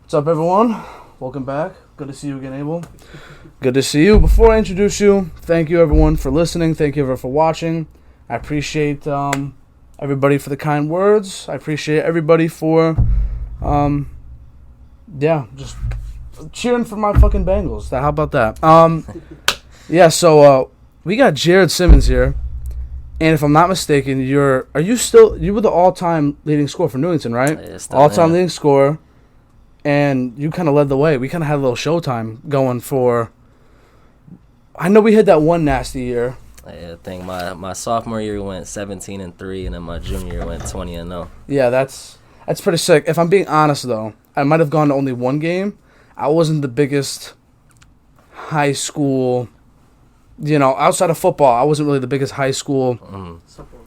What's up, everyone? Welcome back. Good to see you again, Abel. Good to see you. Before I introduce you, thank you, everyone, for listening. Thank you, everyone, for watching. I appreciate everybody for the kind words. I appreciate everybody for, just cheering for my fucking Bengals. How about that? So we got Jared Simmons here. And if I'm not mistaken, you were the all-time leading scorer for Newington, right? Yeah, all-time leading scorer. And you kind of led the way. We kind of had a little showtime going for... I know we had that one nasty year. I think my sophomore year went 17-3, and then my junior year went 20-0. Yeah, that's pretty sick. If I'm being honest, though, I might have gone to only one game. I wasn't the biggest high school... outside of football, I wasn't really the biggest high school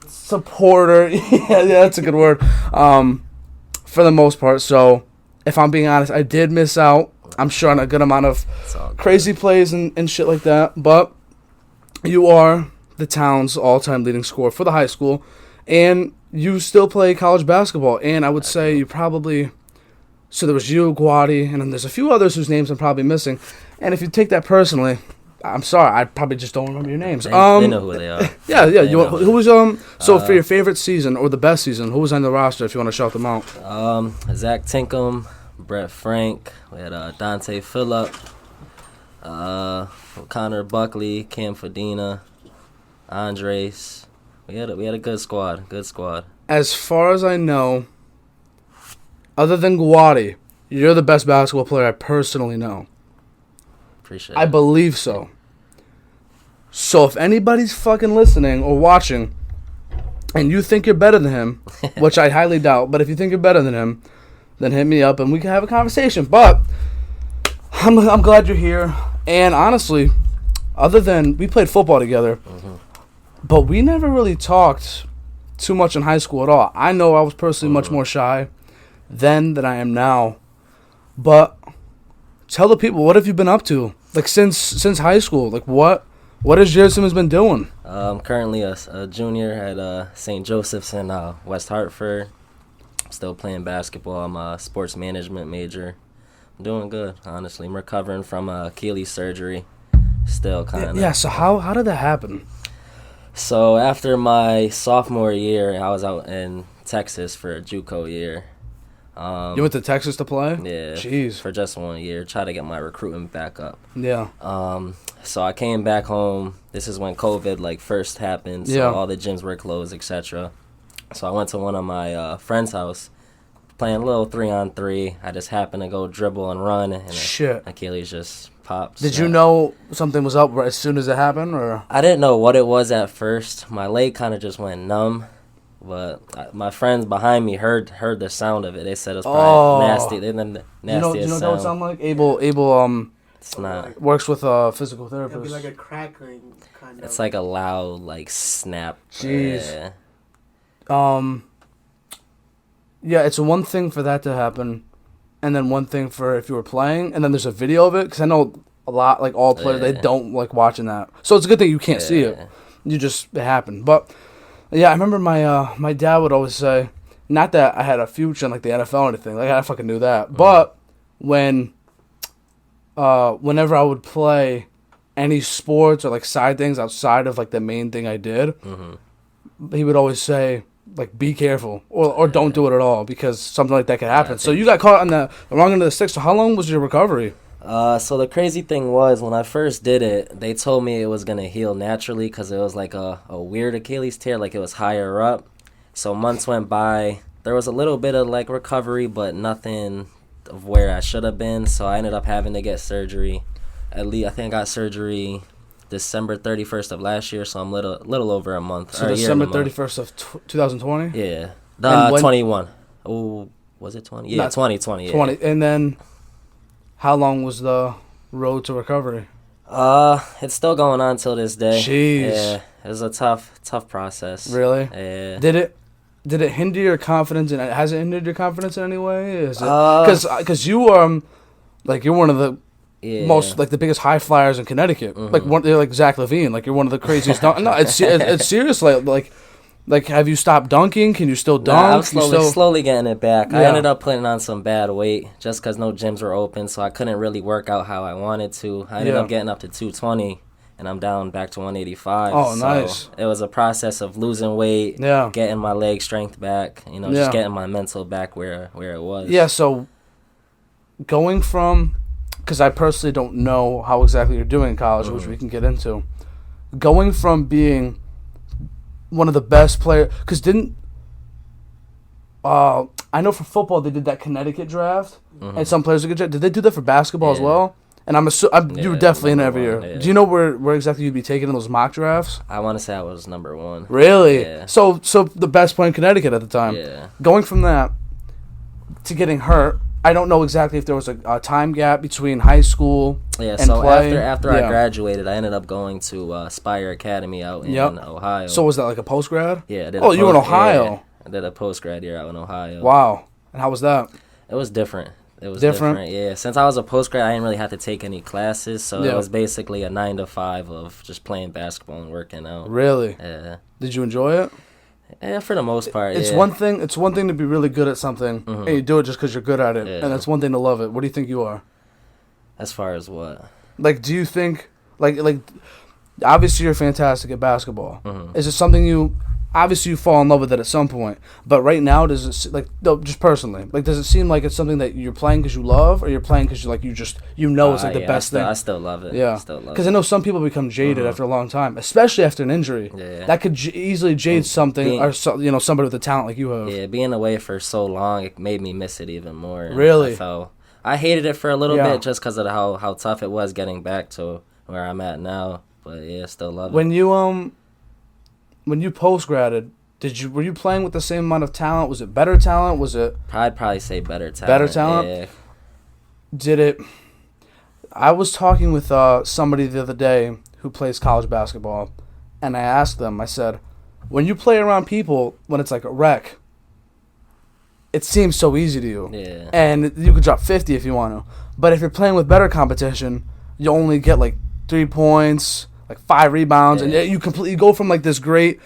supporter. yeah, that's a good word. For the most part. So, if I'm being honest, I did miss out. I'm sure on a good amount of crazy plays and shit like that. But you are the town's all-time leading scorer for the high school. And you still play college basketball. And I would say you probably... So there was you, Guadi, and then there's a few others whose names I'm probably missing. And if you take that personally... I'm sorry, I probably just don't remember your names. They know who they are. Yeah. Who was So for your favorite season or the best season, who was on the roster? If you want to shout them out. Zach Tinkham, Brett Frank. We had Dante Phillip, Connor Buckley, Cam Fadina, Andres. We had a good squad. Good squad. As far as I know, other than Guadi, you're the best basketball player I personally know. Appreciate I believe so. So if anybody's fucking listening or watching and you think you're better than him, which I highly doubt, but if you think you're better than him, then hit me up and we can have a conversation. But I'm glad you're here. And honestly, other than we played football together, but we never really talked too much in high school at all. I know I was personally much more shy then than I am now. But tell the people, what have you been up to? Like, since high school, like, what has Jared Simmons been doing? I'm currently a junior at St. Joseph's in West Hartford. I'm still playing basketball. I'm a sports management major. I'm doing good, honestly. I'm recovering from Achilles surgery. Still kind of. Yeah, so how did that happen? So after my sophomore year, I was out in Texas for a JUCO year. You went to Texas to play? Yeah. Jeez. For just 1 year. Try to get my recruitment back up. Yeah. So I came back home. This is when COVID first happened. So all the gyms were closed, etc. So I went to one of my friend's house, playing a little 3-on-3. I just happened to go dribble and run, and Achilles just popped. Did you know something was up as soon as it happened, or? I didn't know what it was at first. My leg kind of just went numb. But my friends behind me heard the sound of it. They said it was probably nasty. They the nastiest you know what sound. that would sound like? Abel it's not. Works with a physical therapist. It'd be like a crackling kind of. It's like a loud snap. Jeez. Yeah, it's one thing for that to happen, and then one thing for if you were playing, and then there's a video of it, because I know a lot, all players, they don't like watching that. So it's a good thing you can't see it. It happened. But, yeah, I remember my dad would always say, not that I had a future in, the NFL or anything. I fucking knew that. But whenever I would play any sports or, side things outside of, the main thing I did, he would always say, be careful or don't do it at all because something like that could happen. So you got caught on the wrong end of the stick. So how long was your recovery? So the crazy thing was when I first did it, they told me it was going to heal naturally because it was a weird Achilles tear, it was higher up. So months went by. There was a little bit of recovery, but nothing of where I should have been. So I ended up having to get surgery. At least I think I got surgery December 31st of last year, so I'm little over a month. So December 31st of 2020? Yeah. 21. Oh, was it 20? Yeah, 2020. Yeah. 20. And then how long was the road to recovery? It's still going on till this day. Jeez. Yeah, it was a tough process. Really? Yeah. Did it hinder your confidence? Has it hindered your confidence in any way? Because you are you're one of the most the biggest high flyers in Connecticut. They're like Zach Levine. You're one of the craziest. No, it's seriously Like, have you stopped dunking? Can you still dunk? Nah, I'm You slowly getting it back. I Yeah. ended up putting on some bad weight just because no gyms were open, so I couldn't really work out how I wanted to. I ended Yeah. up getting up to 220, and I'm down back to 185. Oh, so nice. It was a process of losing weight, Yeah. getting my leg strength back, Yeah. just getting my mental back where it was. Yeah, so going from, because I personally don't know how exactly you're doing in college, which we can get into, going from being one of the best players, because I know for football they did that Connecticut draft, and some players would get drafted. Did they do that for basketball as Yeah. well? And you were definitely in every year. number one, yeah. Do you know where exactly you'd be taking in those mock drafts? I want to say I was number 1. Really? Yeah. So the best player in Connecticut at the time. Yeah. Going from that to getting hurt, I don't know exactly if there was a time gap between high school Yeah, and so play. after Yeah. I graduated, I ended up going to Spire Academy out in Yep. Ohio. So was that like a post grad? Yeah, I did Oh, you were in Ohio. Yeah, I did a post grad year out in Ohio. Wow. And how was that? It was different. It was Different? different. Yeah. Since I was a post grad, I didn't really have to take any classes, so Yeah. it was basically a 9 to 5 of just playing basketball and working out. Really? Yeah. Did you enjoy it? Yeah, for the most part. It's yeah. one thing. It's one thing to be really good at something, and you do it just because you're good at it, Yeah. and it's one thing to love it. What do you think you are? As far as what? Like, do you think like obviously you're fantastic at basketball. Mhm. Is it something you obviously you fall in love with it at some point? But right now, does it just personally does it seem like it's something that you're playing because you love, or you're playing because it's like the Yeah, best thing? I still love it. Yeah, Still love because it. I know some people become jaded after a long time, especially after an injury. Yeah. That could easily jade something, being- or somebody with a talent like you have. Yeah, being away for so long, it made me miss it even more. And Really? I hated it for a little Yeah. bit just because of how tough it was getting back to where I'm at now. But yeah, still love it. When you post graded, were you playing with the same amount of talent? Was it better talent? Was it I'd probably say better talent. Better talent? Yeah. did it? I was talking with somebody the other day who plays college basketball, and I asked them. I said, when you play around people when it's like a rec, it seems so easy to you. Yeah. And you could drop 50 if you want to. But if you're playing with better competition, you only get like 3 points, like 5 rebounds, Yeah. and you completely go from like this great,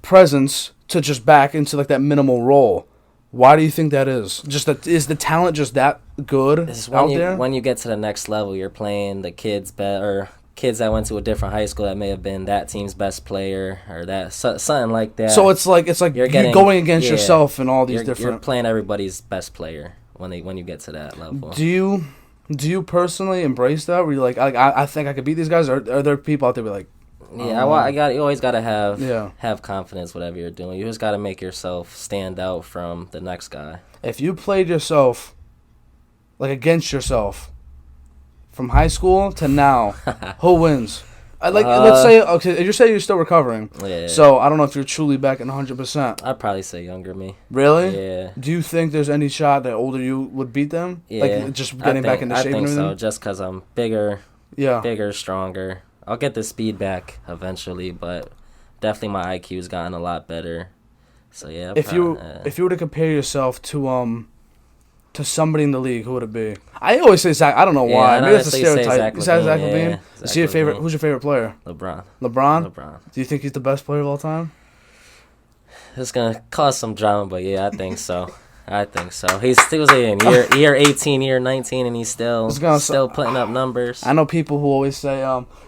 presence to just back into like that minimal role. Why do you think that is? Is the talent just that good It's out when there? you get to the next level, you're playing the kids or kids that went to a different high school that may have been that team's best player or something like that. So it's like you're going against yourself and all these You're different. playing everybody's best player when you get to that level. Do you personally embrace that? Where you're like I think I could beat these guys? Or are there people out there who are like, Yeah, you always gotta have confidence whatever you're doing. You just gotta make yourself stand out from the next guy. if you played yourself like against yourself from high school to now, who wins? Let's say you're saying you're still recovering. Yeah. So I don't know if you're truly back in 100%. I'd probably say younger me. Really? Yeah. Do you think there's any shot that older you would beat them? Yeah. Like just getting back into shape I think and so. everything? Just because I'm bigger, Yeah. stronger. I'll get the speed back eventually, but definitely my IQ's gotten a lot better. So yeah. If you were to compare yourself to somebody in the league, who would it be? I always say Zach. I don't know why. I'd Maybe that's a honestly say stereotype. Is that Zach Levine, Levine? yeah, Is he your Zach favorite? Levine. Who's your favorite player? LeBron. LeBron. Do you think he's the best player of all time? It's gonna cause some drama, but yeah, I think so. He's still in year 18, year 19, and he's still putting up numbers. I know people who always say,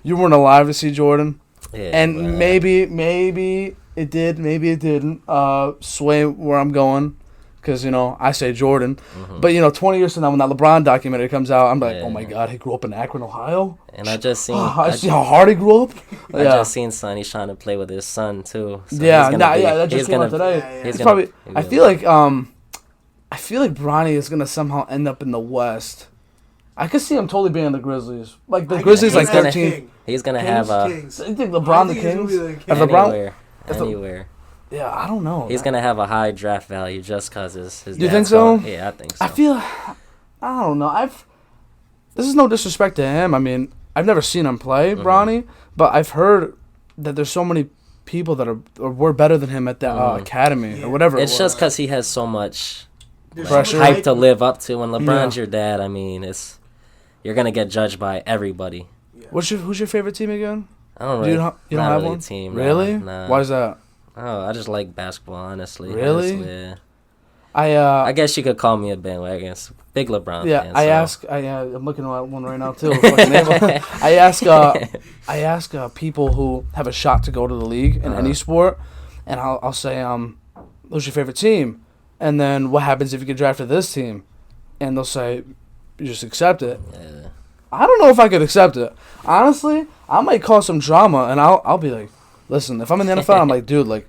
"You weren't alive to see Jordan," Yeah, and but, maybe it did, maybe it didn't sway where I'm going, because I say Jordan, but 20 years from now when that LeBron documentary comes out, I'm like, Yeah. oh my God, he grew up in Akron, Ohio. and I just seen I see how hard he grew up. I Yeah. just seen son. He's trying to play with his son too. So Yeah, he's gonna be- that just he's came out gonna- today. Yeah, yeah. It's he's probably. gonna- I feel like Bronny is gonna somehow end up in the West. I could see him totally being in the Grizzlies. Like the Grizzlies, like he's gonna- 13. He's gonna have a So you think LeBron the Kings? If LeBron, anywhere. yeah, I don't know. He's gonna have a high draft value just cause his. You dad's think so? going- Yeah, I think so. I don't know. This is no disrespect to him. I mean, I've never seen him play, Bronny, but I've heard that there's so many people that were better than him at the academy or whatever. It's it was. just because he has so much Pressure. hype to live up to. When LeBron's Yeah. your dad, I mean, you're gonna get judged by everybody. Who's your favorite team again? I don't Do really. you don't not have really one? a team. Really? Nah. Why is that? Oh, I just like basketball, honestly. Really? Honestly, yeah. I I guess you could call me a bandwagon. Big LeBron yeah. fan. So. I'm looking at one right now too. I ask people who have a shot to go to the league in any sport, and I'll say who's your favorite team, and then what happens if you get drafted to this team, and they'll say you just accept it. Yeah. I don't know if I could accept it. Honestly, I might cause some drama, and I'll be like, listen, if I'm in the NFL, I'm like, dude, like,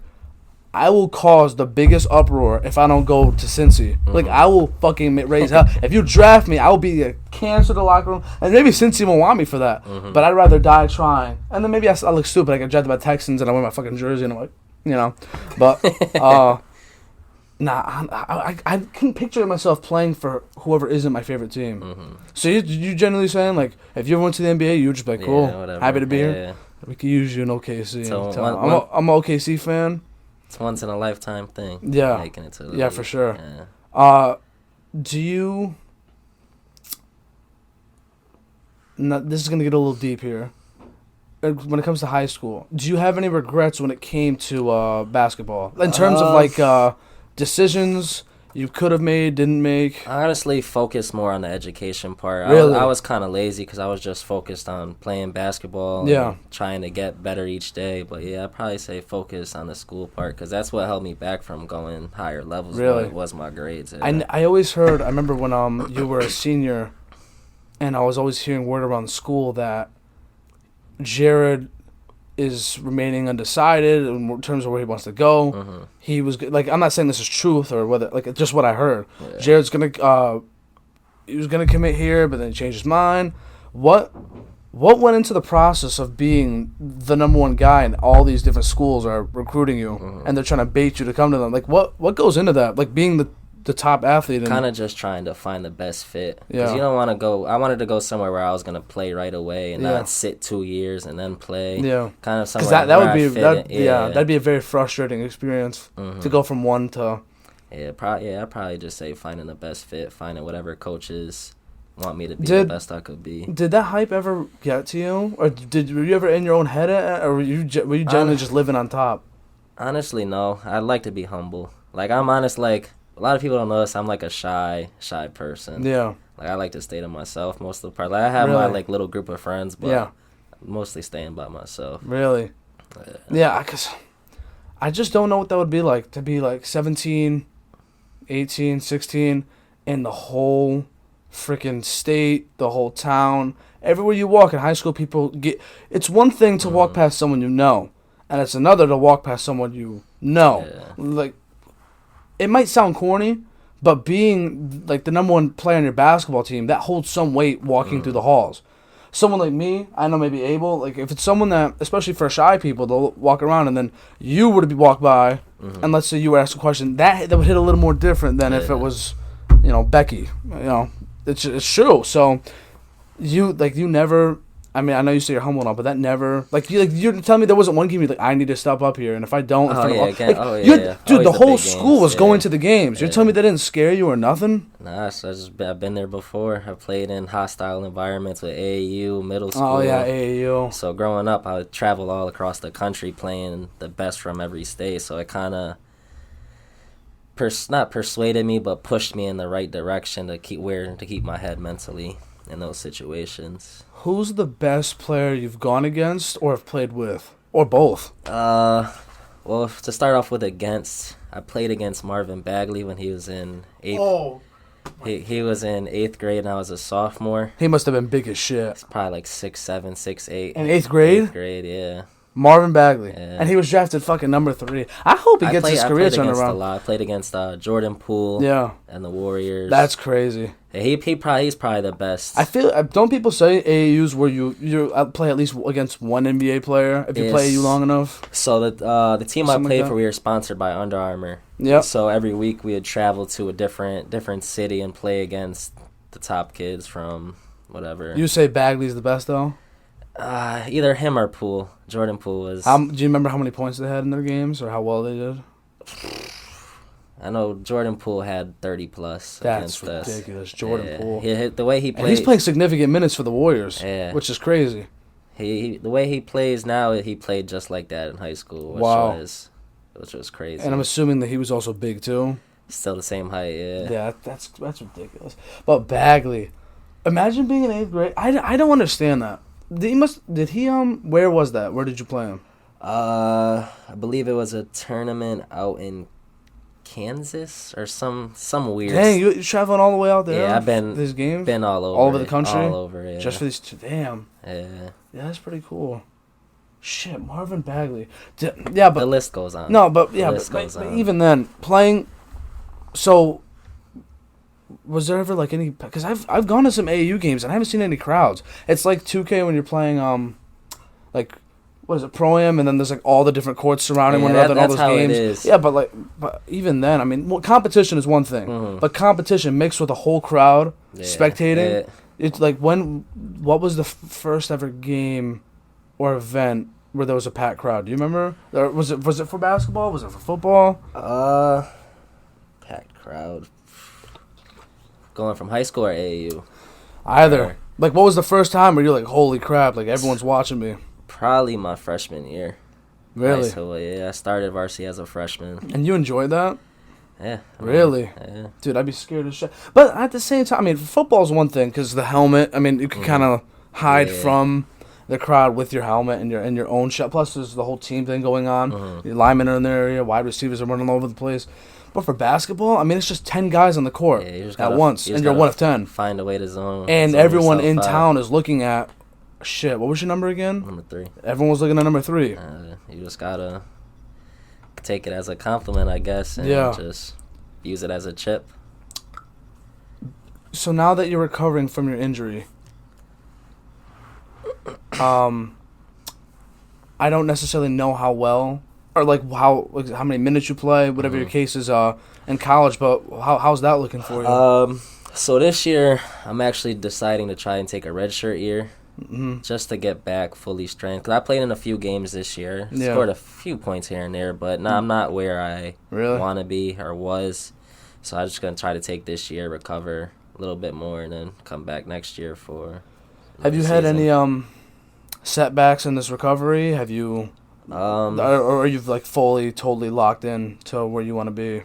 I will cause the biggest uproar if I don't go to Cincy. Mm-hmm. Like, I will fucking raise hell. If you draft me, I will be a cancer to the locker room, and maybe Cincy won't want me for that. Mm-hmm. But I'd rather die trying. And then maybe I look stupid. I get drafted by Texans, and I wear my fucking jersey, and I'm like, you know. But, nah, I can picture myself playing for whoever isn't my favorite team. Mm-hmm. So you generally saying, like, if you ever went to the NBA, you would just be like, cool, happy to be here. We could use you in OKC. So I'm an OKC fan. It's once in a lifetime thing. Yeah. Making it to the league. For sure. Yeah. Do you... this is going to get a little deep here. When it comes to high school, do you have any regrets when it came to basketball? In terms of, like, decisions you could have made, didn't make? I honestly focused more on the education part. Really? I was kind of lazy because I was just focused on playing basketball and trying to get better each day. But, yeah, I'd probably say focus on the school part because that's what held me back from going higher levels. Really? Was my grades. I always heard, I remember when you were a senior, and I was always hearing word around school that Jared is remaining undecided in terms of where he wants to go. Mm-hmm. He was like, I'm not saying this is truth or whether, like, just what I heard. Yeah. Jared's he was gonna commit here, but then he changed his mind. What went into the process of being the number one guy and all these different schools are recruiting you and they're trying to bait you to come to them? Like, what goes into that? Like, being the top athlete. Kind of just trying to find the best fit. Because you don't want to go... I wanted to go somewhere where I was going to play right away and not sit 2 years and then play. Yeah. Kind of somewhere that'd be a very frustrating experience to go from one to... I'd probably just say finding the best fit, finding whatever coaches want me to be the best I could be. Did that hype ever get to you? Or were you ever in your own head, or were you generally just living on top? Honestly, no. I'd like to be humble. Like, I'm honest, like... A lot of people don't notice I'm like a shy person. Yeah. Like, I like to stay to myself most of the part. Like, I have my like little group of friends, but I'm mostly staying by myself. Really? Yeah, because I just don't know what that would be like to be like 17, 18, 16 in the whole freaking state, the whole town. Everywhere you walk in high school, people get... It's one thing to walk past someone you know, and it's another to walk past someone you know. Yeah. Like... It might sound corny, but being like the number one player on your basketball team, that holds some weight walking through the halls. Someone like me, I know maybe Abel, like if it's someone that, especially for shy people, they'll walk around and then you were to walk by, and let's say you were asked a question, that would hit a little more different than if it was, Becky. It's true. So you never... I mean, I know you say you're humble and all, but that never... you're telling me there wasn't one game you're like, I need to step up here, and if I don't... Dude, the whole school was going to the games. You're telling me that didn't scare you or nothing? Nah, I've been there before. I've played in hostile environments with AAU, middle school. Oh, yeah, AAU. So growing up, I would travel all across the country playing the best from every state, so it kind of... not persuaded me, but pushed me in the right direction to keep my head mentally in those situations. Who's the best player you've gone against or have played with? Or both? Well, to start off with against, I played against Marvin Bagley when he was in 8th. Oh. He was in 8th grade and I was a sophomore. He must have been big as shit. He's probably like 6'7", 6'8". In 8th grade? 8th grade, yeah. Marvin Bagley. Yeah. And he was drafted fucking number 3. I hope he gets his career turned around. I played against Jordan Poole. Yeah. And the Warriors. That's crazy. Yeah, he's probably the best. I feel... Don't people say AAUs where you play at least against one NBA player if you play AAU long enough? So the team I played for, we were sponsored by Under Armour. Yeah. So every week we would travel to a different city and play against the top kids from whatever. You say Bagley's the best though? Either him or Poole. Jordan Poole was... Do you remember how many points they had in their games or how well they did? I know Jordan Poole had 30 plus. That's ridiculous. Jordan Poole. The way he plays... And he's playing significant minutes for the Warriors, which is crazy. The way he plays now, he played just like that in high school. Which was which was crazy. And I'm assuming that he was also big too. Still the same height, yeah. Yeah, that's ridiculous. But Bagley, imagine being in 8th grade. I don't understand that. Did he where was that? Where did you play him? I believe it was a tournament out in Kansas or some weird. Dang, you traveling all the way out there? Yeah, I've been this game. Been all over the country. All over, yeah. Just for these two. Damn. Yeah. Yeah, that's pretty cool. Shit, Marvin Bagley. Yeah, but the list goes on. No, but yeah, but even then, playing. So, was there ever like any? Because I've gone to some AAU games and I haven't seen any crowds. It's like 2K when you're playing like what is it, Pro-Am, and then there's like all the different courts surrounding one another and all those games. It is. Yeah, but even then, I mean, competition is one thing, but competition mixed with a whole crowd spectating. It's like what was the first ever game or event where there was a packed crowd? Do you remember? Or was it for basketball? Was it for football? Packed crowd. Going from high school or AAU? Either. Like, what was the first time where you're like, holy crap, like everyone's watching me? Probably my freshman year. Really? High school, yeah. I started varsity as a freshman. And you enjoyed that? Yeah. Really? Yeah. Dude, I'd be scared as shit. But at the same time, I mean, football's one thing because the helmet, I mean, you can kind of hide from the crowd with your helmet and your own shot. Plus, there's the whole team thing going on. Your linemen are in their area, wide receivers are running all over the place. But for basketball, I mean, it's just 10 guys on the court at once, and you're 1 of 10. Find a way to zone. And everyone in town is looking at, shit, what was your number again? Number 3. Everyone was looking at number 3. You just gotta take it as a compliment, I guess, and just use it as a chip. So now that you're recovering from your injury, I don't necessarily know how well or like how many minutes you play, whatever your case is in college, but how's that looking for you? So this year I'm actually deciding to try and take a redshirt year. Just to get back fully strength. 'Cause I played in a few games this year. Scored a few points here and there, but I'm not where I want to be or was. So I'm just going to try to take this year, recover a little bit more, and then come back next year for Have you had any setbacks in this recovery? Have you or are you like fully, totally locked in to where you want to be?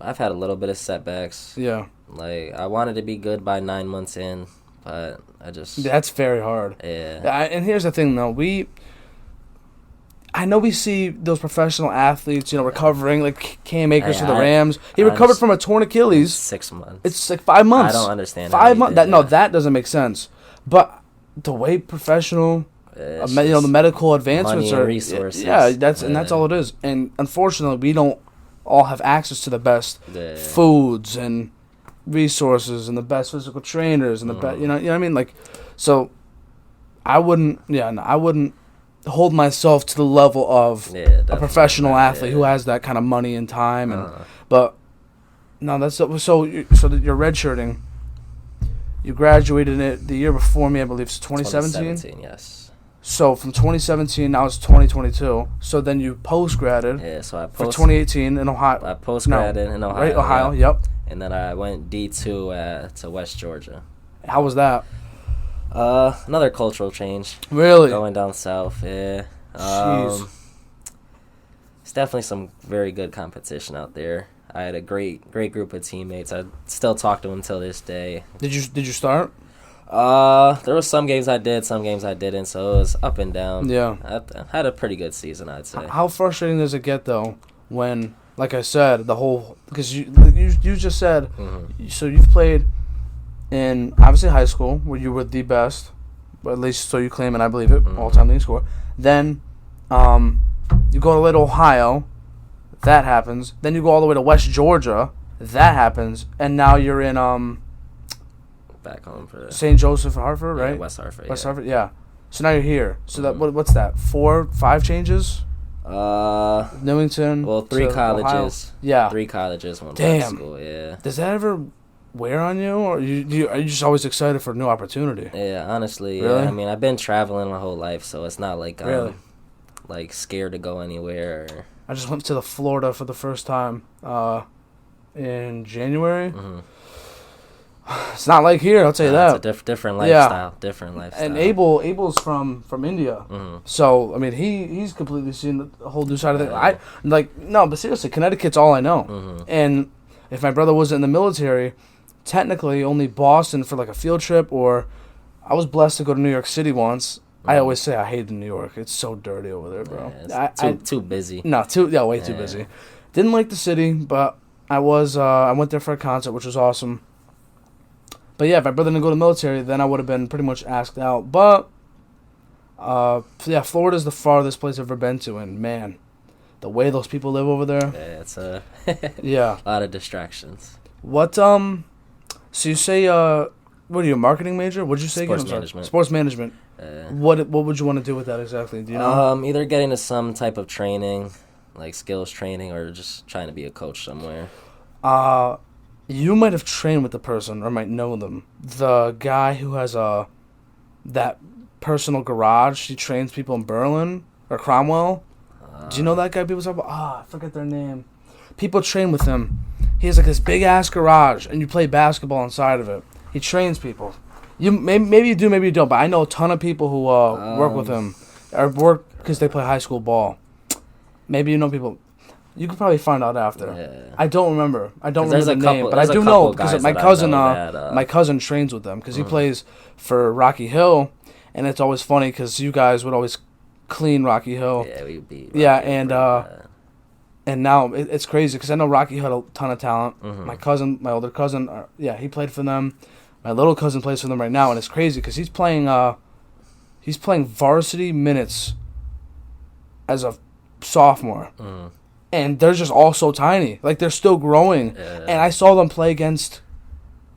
I've had a little bit of setbacks. Yeah. Like, I wanted to be good by 9 months in, but I just... That's very hard. Yeah. And here's the thing, though. I know we see those professional athletes, recovering, like Cam Akers for the Rams. He recovered from a torn Achilles. 6 months. It's like 5 months. I don't understand 5 months. That doesn't make sense. But the way professional, the medical advancements money are... resources. Yeah, that's all it is. And unfortunately, we don't all have access to the best foods and resources and the best physical trainers and the best, you know what I mean? Like, so I wouldn't hold myself to the level of a professional athlete who has that kind of money and time. And but no, that's so you're redshirting. You graduated it the year before me, I believe, it's 2017. 2017, yes. So from 2017, now it's 2022. So then you post-graded. Yeah, so I for 2018 in Ohio. I post-graded in Ohio. Right, Ohio, yep. And then I went D2 to West Georgia. How was that? Another cultural change. Really? Going down south, yeah. Jeez. It's definitely some very good competition out there. I had a great group of teammates. I still talk to them until this day. Did you start? There was some games I did, some games I didn't, so it was up and down. Yeah. I had a pretty good season, I'd say. How frustrating does it get, though, when, like I said, because you just said, so you've played in, obviously, high school, where you were the best, or at least so you claim, and I believe it, all-time leading scorer. Then you go to Little Ohio, that happens. Then you go all the way to West Georgia, that happens, and now you're in back home for St. Joseph, Hartford, right? Yeah, West Hartford. Hartford, yeah. So now you're here. So that what's that? 4, 5 changes? Newington. Well, 3 colleges. Ohio. Yeah. 3 colleges, 1 Damn. school. Yeah. Does that ever wear on you, or are you just always excited for a new opportunity? Yeah, honestly. Really? Yeah. I mean, I've been traveling my whole life, so it's not like I'm Really? like scared to go anywhere. I just went to the Florida for the first time in January. It's not like here, I'll tell you that. It's a different lifestyle. Different lifestyle. And Abel's from India, so I mean he's completely seen the whole new side of it. But seriously, Connecticut's all I know. And if my brother wasn't in the military, technically only Boston for like a field trip, or I was blessed to go to New York City once. I always say I hated New York. It's so dirty over there, bro. Yeah, it's too busy. No, way too busy. Didn't like the city, but I went there for a concert, which was awesome. But yeah, if my brother didn't go to the military, then I would have been pretty much asked out. But Florida's the farthest place I've ever been to, and man, the way those people live over there. Yeah, it's a lot of distractions. What so you say what are you, a marketing major? What'd you say? Sports management. Sports management. What would you want to do with that exactly? Do you know? Either get into some type of training, like skills training, or just trying to be a coach somewhere. You might have trained with the person, or might know them. The guy who has that personal garage. He trains people in Berlin or Cromwell. Do you know that guy? People talk about. I forget their name. People train with him. He has like this big ass garage, and you play basketball inside of it. He trains people. You maybe you do, maybe you don't. But I know a ton of people who work with him, or work because they play high school ball. Maybe you know people. You could probably find out after. Yeah. I don't remember. I don't remember the name, but I do know because my cousin trains with them because he plays for Rocky Hill, and it's always funny because you guys would always clean Rocky Hill. Yeah, we beat. And now it's crazy because I know Rocky had a ton of talent. My older cousin, he played for them. My little cousin plays for them right now, and it's crazy because he's playing varsity minutes as a sophomore. And they're just all so tiny. Like, they're still growing. Yeah. And I saw them play against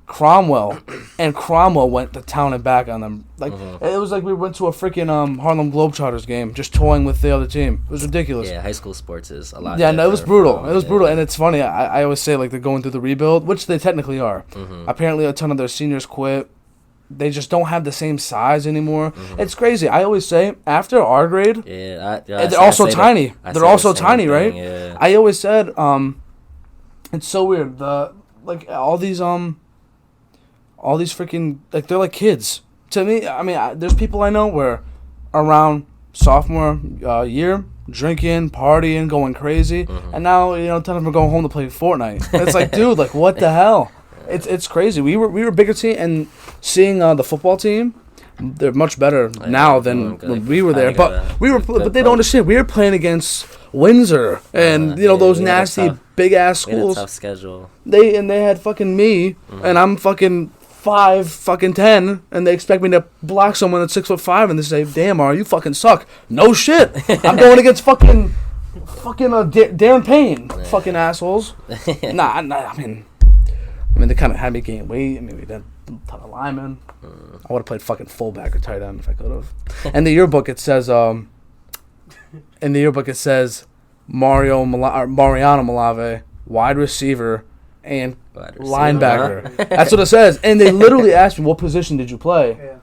Cromwell, and Cromwell went to town and back on them. Like, it was like we went to a freaking Harlem Globetrotters game, just toying with the other team. It was ridiculous. Yeah, high school sports is a lot. Yeah, no, it was brutal. It was brutal, and it's funny. I always say, like, they're going through the rebuild, which they technically are. Apparently, a ton of their seniors quit. They just don't have the same size anymore. It's crazy. I always say, after our grade, they're also tiny. They're also tiny, right? Yeah. I always said, it's so weird. All these freaking, like, they're like kids. To me, I mean, there's people I know where around sophomore year, drinking, partying, going crazy, and now, you know, 10 of them are going home to play Fortnite. It's like, dude, like, what the hell? It's crazy. We were a bigger team, and seeing the football team, they're much better now than when we were there. But they don't understand. We were playing against Windsor and those nasty big ass schools. We had a tough schedule. They had fucking me, and I'm fucking 5'10", and they expect me to block someone at 6'5", and they say, "Damn, you fucking suck." No shit. I'm going against fucking Darren Payne. Fucking assholes. Nah. I mean, they kind of had me gain weight. I mean, we did a ton of linemen. I would have played fucking fullback or tight end if I could have. And the yearbook, it says, Mariano Malave, wide receiver and linebacker. That's what it says. And they literally asked me, what position did you play? Yeah.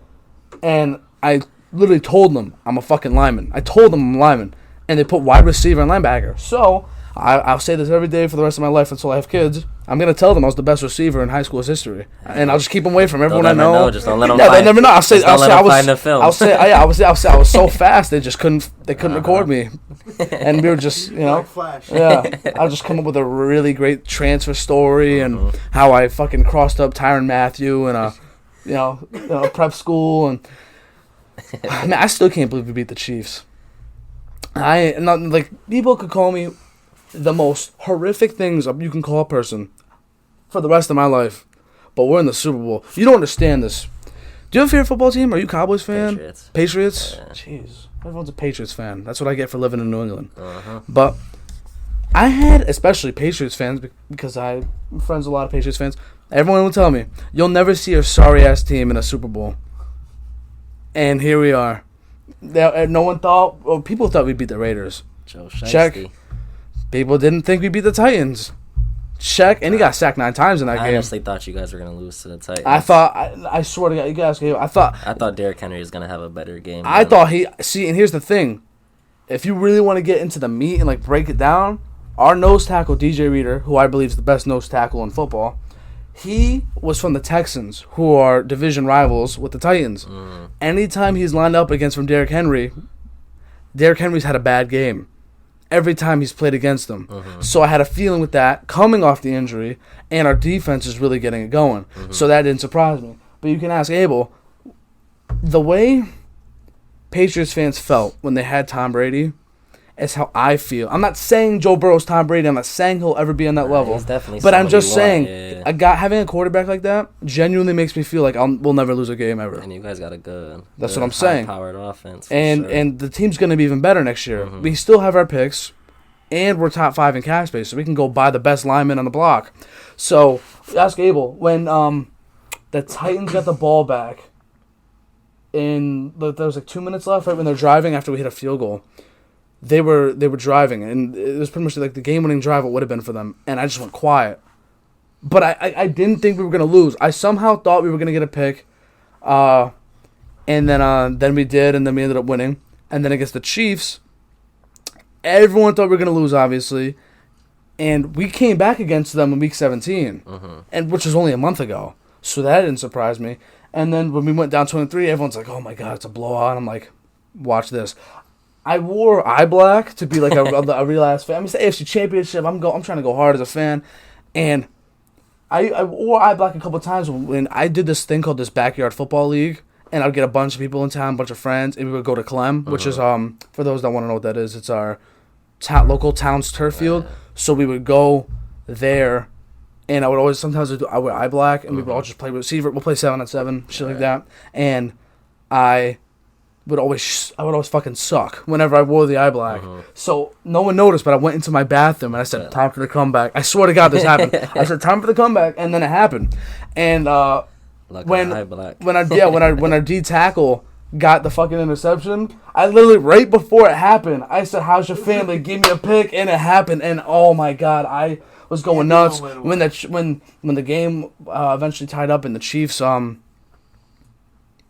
And I literally told them, I'm a fucking lineman. I told them I'm a lineman. And they put wide receiver and linebacker. So, I'll say this every day for the rest of my life until I have kids. I'm going to tell them I was the best receiver in high school's history. And I'll just keep them away from everyone I know. Just don't let them they never know. I'll say I was so fast they just couldn't record me. And we were just, Like Flash. Yeah. I'll just come up with a really great transfer story and how I fucking crossed up Tyrann Mathieu and prep school, and I still can't believe we beat the Chiefs. People could call me the most horrific things you can call a person for the rest of my life, but we're in the Super Bowl. You don't understand this. Do you have a favorite football team? Are you a Cowboys fan? Patriots? Yeah. Jeez. Everyone's a Patriots fan. That's what I get for living in New England. But I had, especially Patriots fans, because I'm friends with a lot of Patriots fans, everyone would tell me, you'll never see a sorry-ass team in a Super Bowl. And here we are. No one thought, people thought we'd beat the Raiders. Joe Shiesty. Check. People didn't think we beat the Titans. Check. And he got sacked 9 times in that game. I honestly thought you guys were going to lose to the Titans. I thought, I swear to God, you guys, I thought Derrick Henry was going to have a better game. I thought and here's the thing. If you really want to get into the meat and break it down, our nose tackle, DJ Reader, who I believe is the best nose tackle in football, He was from the Texans, who are division rivals with the Titans. Anytime he's lined up against from Derrick Henry's had a bad game. Every time he's played against them. So I had a feeling with that, coming off the injury, and our defense is really getting it going. So that didn't surprise me. But you can ask Abel, the way Patriots fans felt when they had Tom Brady is how I feel. I'm not saying Joe Burrow's Tom Brady. I'm not saying he'll ever be on that level. He's definitely but I'm just saying, yeah. having a quarterback like that genuinely makes me feel like we'll never lose a game ever. And you guys got a That's what I'm saying. Powered offense. And the team's going to be even better next year. We still have our picks, and we're top 5 in cap space, so we can go buy the best lineman on the block. So ask Abel, when the Titans got the ball back, there was like 2 minutes left, right when they're driving after we hit a field goal. They were driving, and it was pretty much like the game-winning drive. It would have been for them, and I just went quiet. But I didn't think we were gonna lose. I somehow thought we were gonna get a pick, and then we did, and then we ended up winning. And then against the Chiefs, everyone thought we were gonna lose, obviously, and we came back against them in Week 17, and which was only a month ago. So that didn't surprise me. And then when we went down 23, everyone's like, "Oh my God, it's a blowout!" And I'm like, "Watch this." I wore eye black to be like a real ass fan. I mean, it's the AFC Championship. I'm trying to go hard as a fan, and I wore eye black a couple times when I did this thing called this backyard football league, and I'd get a bunch of people in town, a bunch of friends, and we would go to Clem, which is for those that want to know what that is, it's our local town's turf field. So we would go there, and I would always I wear eye black, and we would all just play receiver. We'll play 7-on-7, shit like that, and I would always fucking suck whenever I wore the eye black. So no one noticed, but I went into my bathroom and I said, "Time for the comeback." I swear to God, this happened. I said, "Time for the comeback," and then it happened. And when our D tackle got the fucking interception, I literally right before it happened, I said, "How's your family? Give me a pick," and it happened. And oh my God, I was going nuts when the game eventually tied up and the Chiefs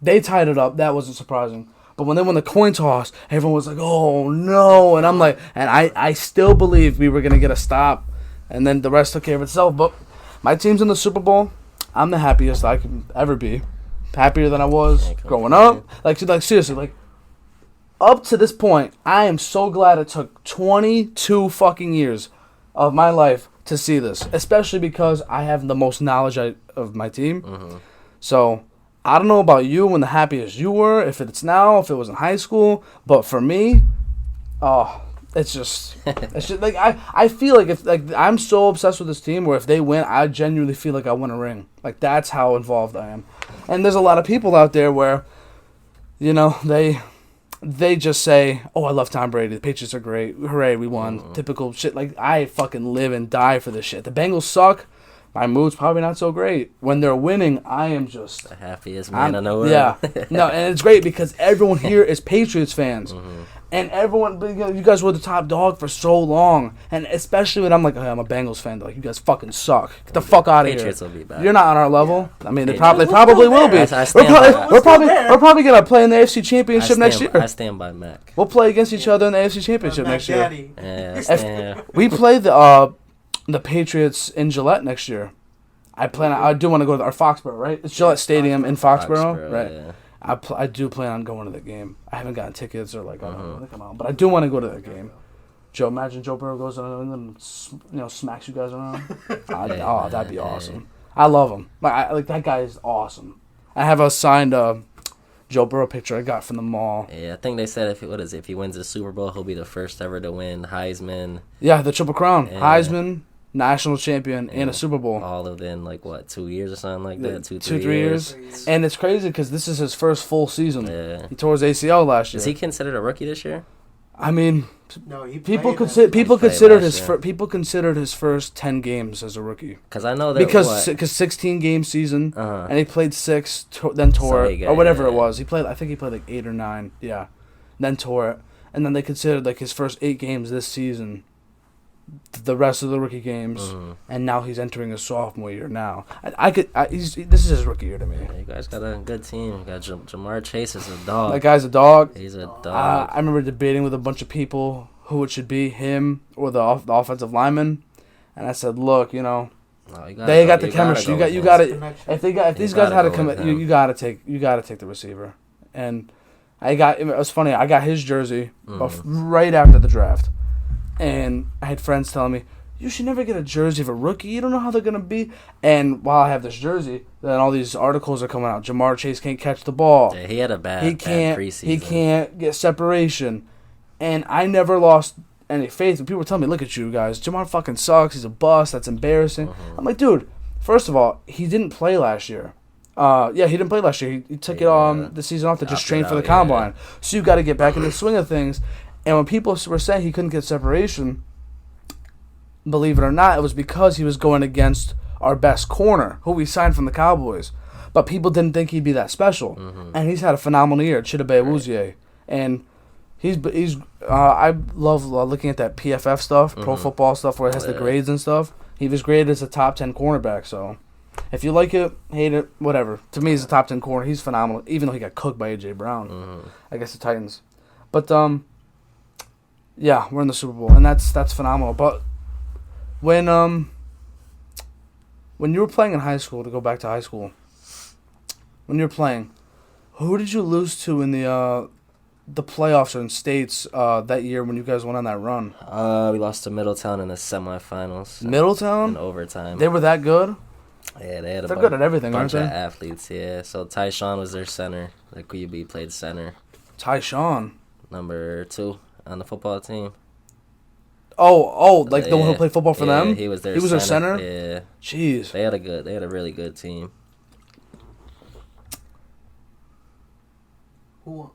they tied it up. That wasn't surprising. But when they won the coin toss, everyone was like, "Oh no!" And I'm like, and I still believe we were gonna get a stop, and then the rest took care of itself. But my team's in the Super Bowl. I'm the happiest I can ever be, happier than I was growing up. Like seriously, like up to this point, I am so glad it took 22 fucking years of my life to see this, especially because I have the most knowledge of my team. So I don't know about you when the happiest you were, if it's now, if it was in high school, but for me, it's just like I feel like if like I'm so obsessed with this team where if they win, I genuinely feel like I win a ring. Like that's how involved I am. And there's a lot of people out there where, you know, they just say, "Oh, I love Tom Brady. The Patriots are great. Hooray, we won." Typical shit. Like I fucking live and die for this shit. The Bengals suck. My mood's probably not so great. When they're winning, I am just the happiest man in the world. Yeah, no, and it's great because everyone here is Patriots fans, and everyone, you guys were the top dog for so long, and especially when I'm like, "Hey, I'm a Bengals fan," they're like, "You guys fucking suck. Get the fuck out of here. Patriots will be back. You're not on our level." I mean, they Patriots. probably will be. We're probably gonna play in the AFC Championship next year. I stand by Mac. We'll play against each other in the AFC Championship next year. Yeah, We play the Patriots in Gillette next year. I do want to go to our Foxborough, right? It's Gillette Stadium in Foxborough, right? Yeah. I do plan on going to the game. I haven't gotten tickets or like I don't know when they come out, but I do want to go to that game. Imagine Joe Burrow goes and smacks you guys around. That'd be awesome. I love him. Like that guy is awesome. I have a signed Joe Burrow picture I got from the mall. Yeah, I think they said if he wins the Super Bowl, he'll be the first ever to win Heisman. Yeah, the Triple Crown, Heisman, national champion, and a Super Bowl. All within 2 years or something like that. 3 years. And it's crazy because this is his first full season. Yeah. He tore his ACL last year. Is he considered a rookie this year? I mean, no, people considered his first 10 games as a rookie. Because I know that because 16 game season, and he played 6, then tore it, or whatever it was. I think he played 8 or 9, yeah, then tore it, and then they considered his first 8 games this season, the rest of the rookie games, and now he's entering his sophomore year now. This is his rookie year to me. Yeah, you guys got a good team. You got Jamar Chase is a dog. That guy's a dog. He's a dog. I remember debating with a bunch of people who it should be, him or the offensive lineman, and I said, look, No, they got the chemistry. You got it. Connection. If these guys had to come, you got to take the receiver. And it was funny. I got his jersey right after the draft, and I had friends telling me, you should never get a jersey of a rookie. You don't know how they're going to be. And while I have this jersey, then all these articles are coming out. Jamar Chase can't catch the ball. Yeah, he had a bad preseason. He can't get separation. And I never lost any faith. And people were telling me, look at you guys. Jamar fucking sucks. He's a bust. That's embarrassing. I'm like, dude, first of all, he didn't play last year. He didn't play last year. He took the season off to just train for the combine. So you got to get back in the swing of things. And when people were saying he couldn't get separation, believe it or not, it was because he was going against our best corner, who we signed from the Cowboys. But people didn't think he'd be that special. And he's had a phenomenal year, Chidobe Awuzie. And I love looking at that PFF stuff, pro football stuff, where it has the grades and stuff. He was graded as a top 10 cornerback, so if you like it, hate it, whatever. To me, he's a top 10 corner. He's phenomenal, even though he got cooked by A.J. Brown. I guess the Titans. But, yeah, we're in the Super Bowl, and that's phenomenal. But when you were playing in high school, to go back to high school, when you were playing, who did you lose to in the playoffs or in states that year when you guys went on that run? We lost to Middletown in the semifinals. Middletown? In overtime. They were that good? Yeah, they're good at everything, aren't bunch they? of athletes, yeah. So Tyshawn was their center. Like QB played center. Tyshawn. Number 2 on the football team. Oh, like the one who played football for them? He was their center? Yeah. Jeez. They had a really good team. Who won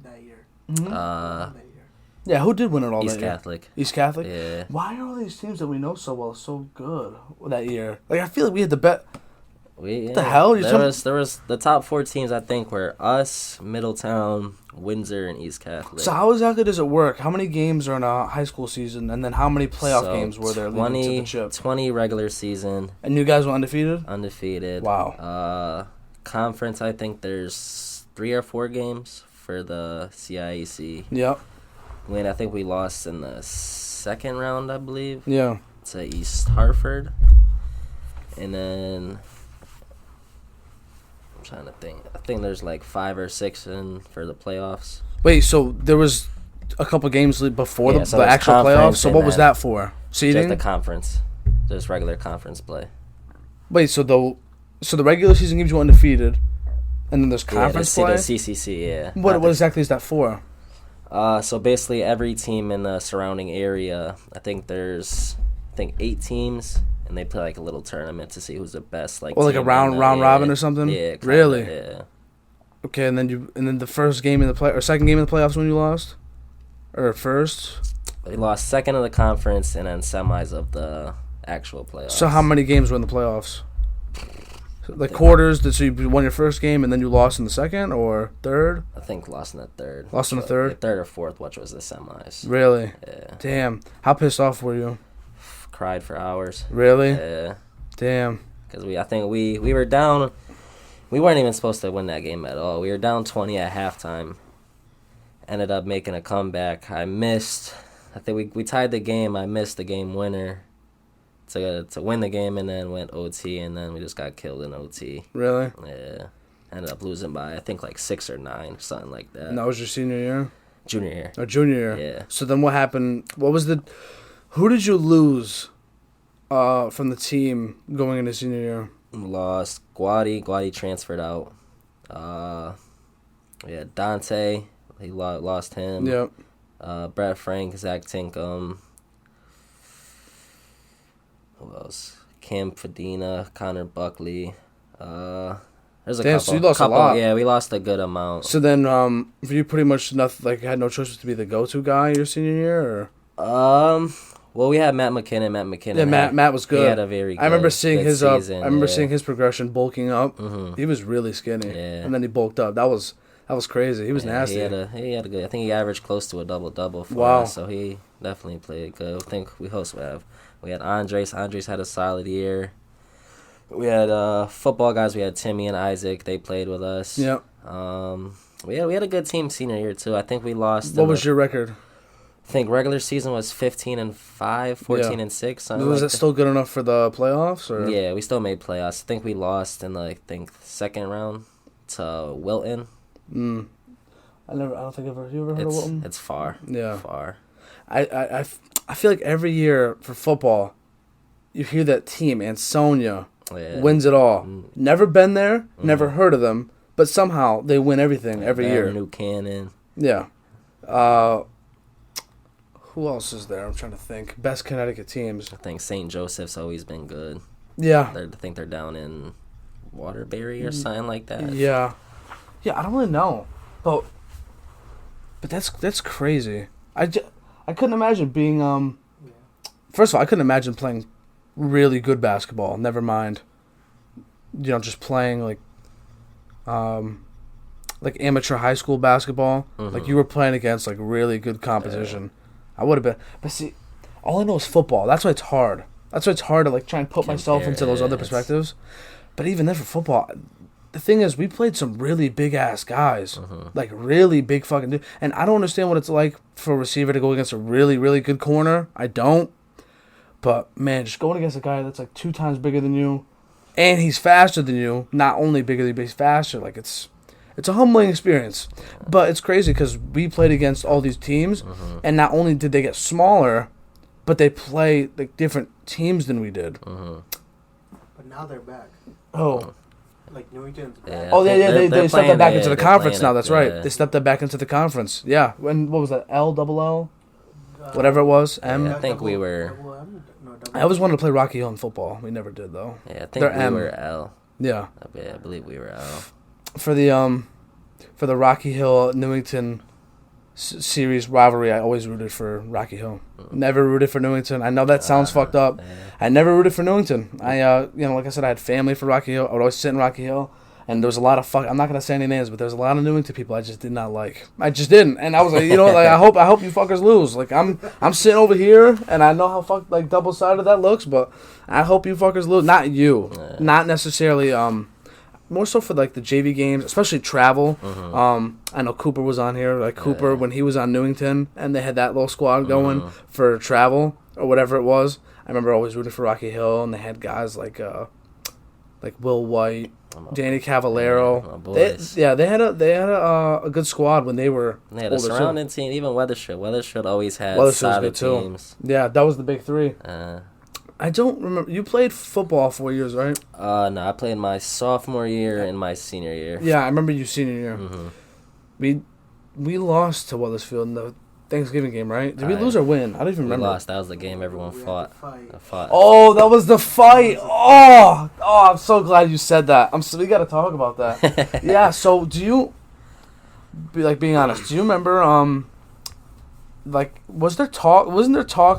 that year? Yeah, who did win it all East that year? Catholic. East Catholic? Yeah. Why are all these teams that we know so well so good that year? Like, I feel like we had the bet. What the hell? There was the top 4 teams, I think, were us, Middletown, Windsor, and East Catholic. So how exactly does it work? How many games are in a high school season, and then how many playoff games were there leading to the chip? 20 regular season. And you guys were undefeated? Undefeated. Wow. Conference, I think there's 3 or 4 games for the CIEC. Yep. I think we lost in the second round, I believe. Yeah. To East Hartford. And then I'm trying to think. I think there's like 5 or 6 in for the playoffs. Wait, so there was a couple games before the actual playoffs? So what was that for? Seeding? Just the conference. Just regular conference play. Wait, so the regular season gives you undefeated, and then there's conference play? The CCC, yeah. What exactly is that for? So basically every team in the surrounding area, I think there's 8 teams, and they play like a little tournament to see who's the best. Like a round robin or something. Yeah, really. Yeah. Okay, and then the first game in the second game in the playoffs when you lost, or first. We lost second of the conference and then semis of the actual playoffs. So how many games were in the playoffs? Like quarters, so you won your first game and then you lost in the second or third? I think lost in the third. Lost in the third? The third or fourth, which was the semis. Really? Yeah. Damn. How pissed off were you? Cried for hours. Really? Yeah. Damn. Because I think we were down. We weren't even supposed to win that game at all. We were down 20 at halftime. Ended up making a comeback. I think we tied the game. I missed the game winner to win the game, and then went OT, and then we just got killed in OT. Really? Yeah. Ended up losing by, I think, like 6 or 9, something like that. And that was your senior year? Junior year. Oh, junior year. Yeah. So then what happened? Who did you lose from the team going into senior year? Lost Guadi. Guadi transferred out. Dante. He lost him. Yep. Brett Frank, Zach Tinkham. Who else? Cam Fadina, Connor Buckley. There's a couple. So you lost a lot. Yeah, we lost a good amount. So then, you pretty much had no choice to be the go-to guy your senior year, or? Well, we had Matt McKinnon. Yeah, Matt was good. He had a very good, I remember seeing his season, seeing his progression, bulking up. Mm-hmm. He was really skinny, yeah. And then he bulked up. That was crazy. He was nasty. He had a good. I think he averaged close to a double for us. So he definitely played good. I think we had Andres. Andres had a solid year. We had football guys. We had Timmy and Isaac. They played with us. Yep. We had a good team senior year too. I think we lost. What was your record? think regular season was 15-5, 14-6. Something Was like it still good enough for the playoffs? Or? Yeah, we still made playoffs. I think we lost in the second round to Wilton. I don't think I've ever. You ever heard of Wilton? It's far. Yeah, far. I feel like every year for football, you hear that team Ansonia wins it all. Never been there, never heard of them, but somehow they win everything every year. New Cannon. Yeah. Who else is there? I'm trying to think. Best Connecticut teams. I think St. Joseph's always been good. Yeah. I think they're down in Waterbury or something like that. Yeah. Yeah, I don't really know. But that's crazy. I couldn't imagine being First of all, I couldn't imagine playing really good basketball. Never mind. Just playing like amateur high school basketball. Like you were playing against like really good competition. I would have been. But see, all I know is football. That's why it's hard. That's why it's hard to like try and put myself into those other perspectives. But even then for football, the thing is, we played some really big ass guys, like really big fucking dude. And I don't understand what it's like for a receiver to go against a really, really good corner. I don't. But man, just going against a guy that's like 2 times bigger than you, and he's faster than you. Not only bigger than you, but he's faster. Like it's a humbling experience. But it's crazy because we played against all these teams, and not only did they get smaller, but they play like different teams than we did. But now they're back. Oh. Like Newington's back. Yeah, Oh yeah, they stepped that back into the conference now. That's right. Yeah. They stepped that back into the conference. Yeah. When what was that? L. Whatever it was. M. I think we were. I always wanted to play Rocky Hill in football. We never did though. Yeah, I think They're we M. were L. Yeah. I believe we were L. For the Rocky Hill Newington series rivalry, I always rooted for Rocky Hill. Never rooted for Newington. I know that sounds fucked up. Yeah. I never rooted for Newington. Like I said, I had family for Rocky Hill. I would always sit in Rocky Hill, and there was a lot of I'm not gonna say any names, but there's a lot of Newington people I just did not like. I just didn't, and I was like, I hope you fuckers lose. Like I'm sitting over here, and I know how double sided that looks, but I hope you fuckers lose. Not you, not necessarily. More so for like the JV games, especially travel. I know Cooper was on here. Like Cooper when he was on Newington, and they had that little squad going for travel or whatever it was. I remember always rooting for Rocky Hill, and they had guys like Will White, Danny Cavallero. They had a good squad when they were. They had a surrounding team, even Weathership. Weathership always had solid teams. Yeah, that was the big three. I don't remember. You played football 4 years, right? No, I played my sophomore year and my senior year. Yeah, I remember you senior year. We lost to Weathersfield in the Thanksgiving game, right? Did we lose or win? I don't even remember. We lost. That was the game everyone fought. Oh, that was the fight. Oh, I'm so glad you said that. We got to talk about that. Yeah. So, do you being honest? Do you remember? Wasn't there talk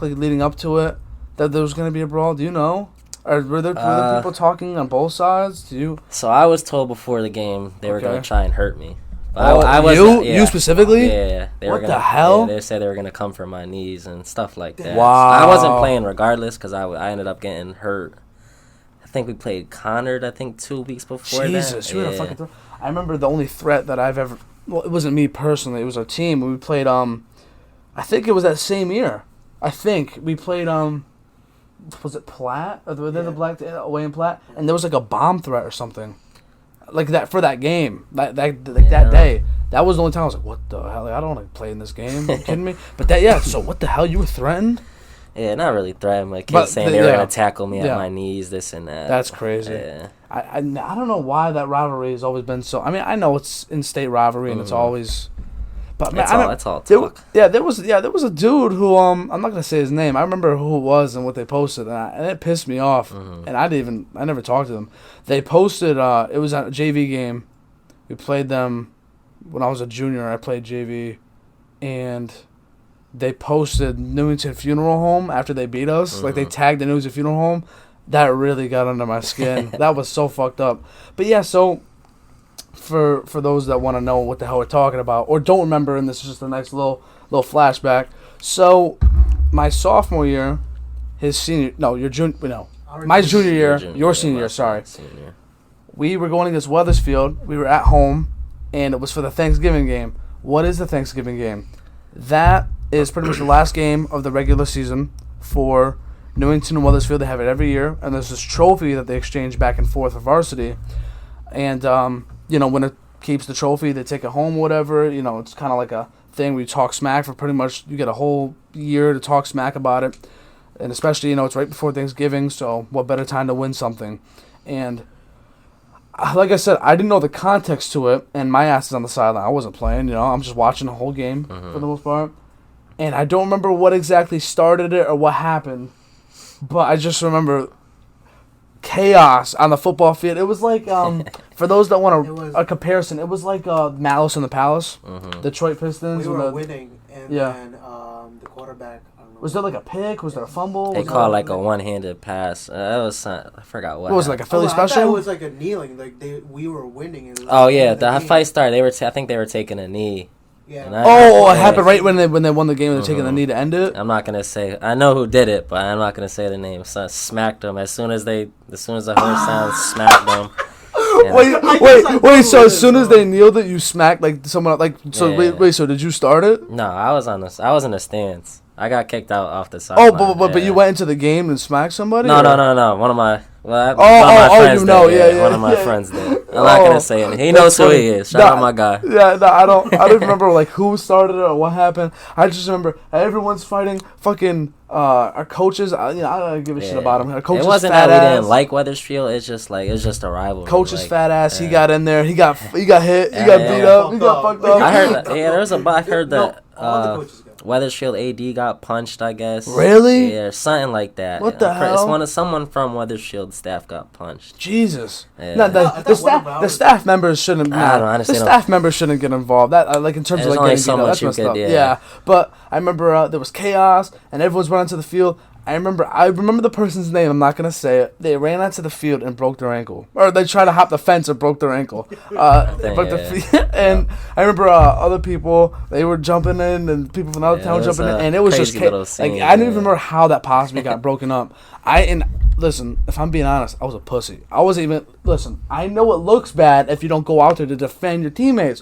leading up to it that there was going to be a brawl? Do you know? Or were there people talking on both sides? So I was told before the game they were going to try and hurt me. You specifically? Yeah. What the hell? Yeah, they said they were going to come for my knees and stuff like that. Wow. I wasn't playing regardless because I ended up getting hurt. I think we played Conard, 2 weeks before that. Jesus, you were a fucking threat. I remember the only threat that I've ever... Well, it wasn't me personally. It was our team. We played... I think it was that same year. I think we played... was it Platt? Or were they the Black away in Platt? And there was like a bomb threat or something. Like that for that game. That day. That was the only time I was like, what the hell? Like, I don't want to play in this game. Are you kidding me? But so what the hell? You were threatened? Yeah, not really threatened. My kids saying they were going to tackle me at my knees, this and that. That's crazy. Yeah. I don't know why that rivalry has always been so... I mean, I know it's in-state rivalry and it's always... But man, that's all talk. There was a dude who I'm not gonna say his name. I remember who it was and what they posted, and it pissed me off. And I never talked to them. They posted it was a JV game. We played them when I was a junior. I played JV, and they posted Newington Funeral Home after they beat us. Like they tagged the Newington Funeral Home. That really got under my skin. That was so fucked up. But yeah, so. For those that want to know what the hell we're talking about or don't remember, and this is just a nice little flashback. So, my sophomore year, my junior year, your senior year, sorry. Senior. We were going against Weathersfield. We were at home, and it was for the Thanksgiving game. What is the Thanksgiving game? That is pretty much the last game of the regular season for Newington and Weathersfield. They have it every year, and there's this trophy that they exchange back and forth for varsity. And, winner keeps the trophy, they take it home or whatever. It's kind of like a thing where you talk smack for pretty much, you get a whole year to talk smack about it. And especially, it's right before Thanksgiving, so what better time to win something? And like I said, I didn't know the context to it, and my ass is on the sideline. I wasn't playing, I'm just watching the whole game for the most part. And I don't remember what exactly started it or what happened, but I just remember chaos on the football field. It was like, for those that want a comparison, it was like Malice in the Palace, Detroit Pistons. We were winning, and then the quarterback... Was there like a pick? Was there a fumble? They called like a one-handed pass. That was I forgot what. What was it, like a Philly special? I thought it was like a kneeling. Like we were winning. And the fight started. I think they were taking a knee. Yeah. It happened right when they won the game. They're taking the knee to end it. I'm not gonna say. I know who did it, but I'm not gonna say the name. So I smacked them as soon as the horse sound smacked them. Wait. So as soon as they kneeled it, you smacked like someone like. So wait. So did you start it? No, I was in the stands. I got kicked out off the side. But you went into the game and smacked somebody? No. One of my friends One of my friends did. I'm not gonna say it. He knows who he is. Shout out my guy. Yeah, no, I don't remember like who started it or what happened. I just remember everyone's fighting. Fucking our coaches. I don't give a shit about them. Our coaches. It wasn't that we didn't like Weathersfield. It's just a rivalry. Coach's fat ass. He got in there. He got hit. He got beat up. He got fucked up. I heard that. Yeah, I heard that. Weathersfield AD got punched, I guess. Really? Yeah, something like that. What the hell? Someone from Weathersfield staff got punched. Jesus. Yeah. No, the staff members shouldn't. The staff members shouldn't get involved. That like in terms of like getting beat up, that's messed up. Yeah, but I remember there was chaos and everyone's running to the field. I remember the person's name. I'm not gonna say it. They ran onto the field and broke their ankle, or they tried to hop the fence and broke their ankle. And I remember other people. They were jumping in, and people from out of town jumping in, and it was just I didn't even remember how that possibly got broken up. Listen, if I'm being honest, I was a pussy. I wasn't even listen. I know it looks bad if you don't go out there to defend your teammates.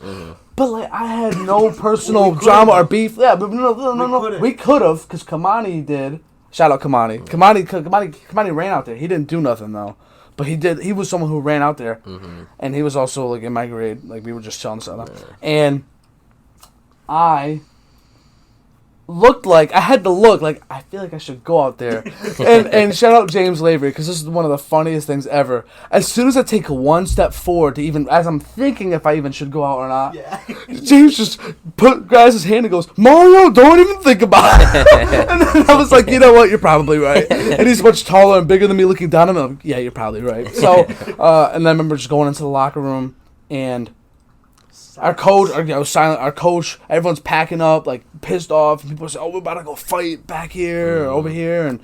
But like I had no personal drama or beef. Yeah, but no. We could have, because Kamani did. Shout out Kamani. Kamani ran out there. He didn't do nothing though, but he did. He was someone who ran out there, and he was also like in my grade. Like we were just chilling something, and I looked like I had to look like I feel like I should go out there, and shout out James Lavery, because this is one of the funniest things ever. As soon as I take one step forward to even, as I'm thinking if I even should go out or not, James just grabs his hand and goes, "Mario, don't even think about it." And then I was like, you know what, you're probably right. And he's much taller and bigger than me. Looking down at him, I'm like, yeah, you're probably right. So, and then I remember just going into the locker room and. Our coach, silent. Our coach, everyone's packing up, like pissed off. And people say, "Oh, we're about to go fight back here or over here." And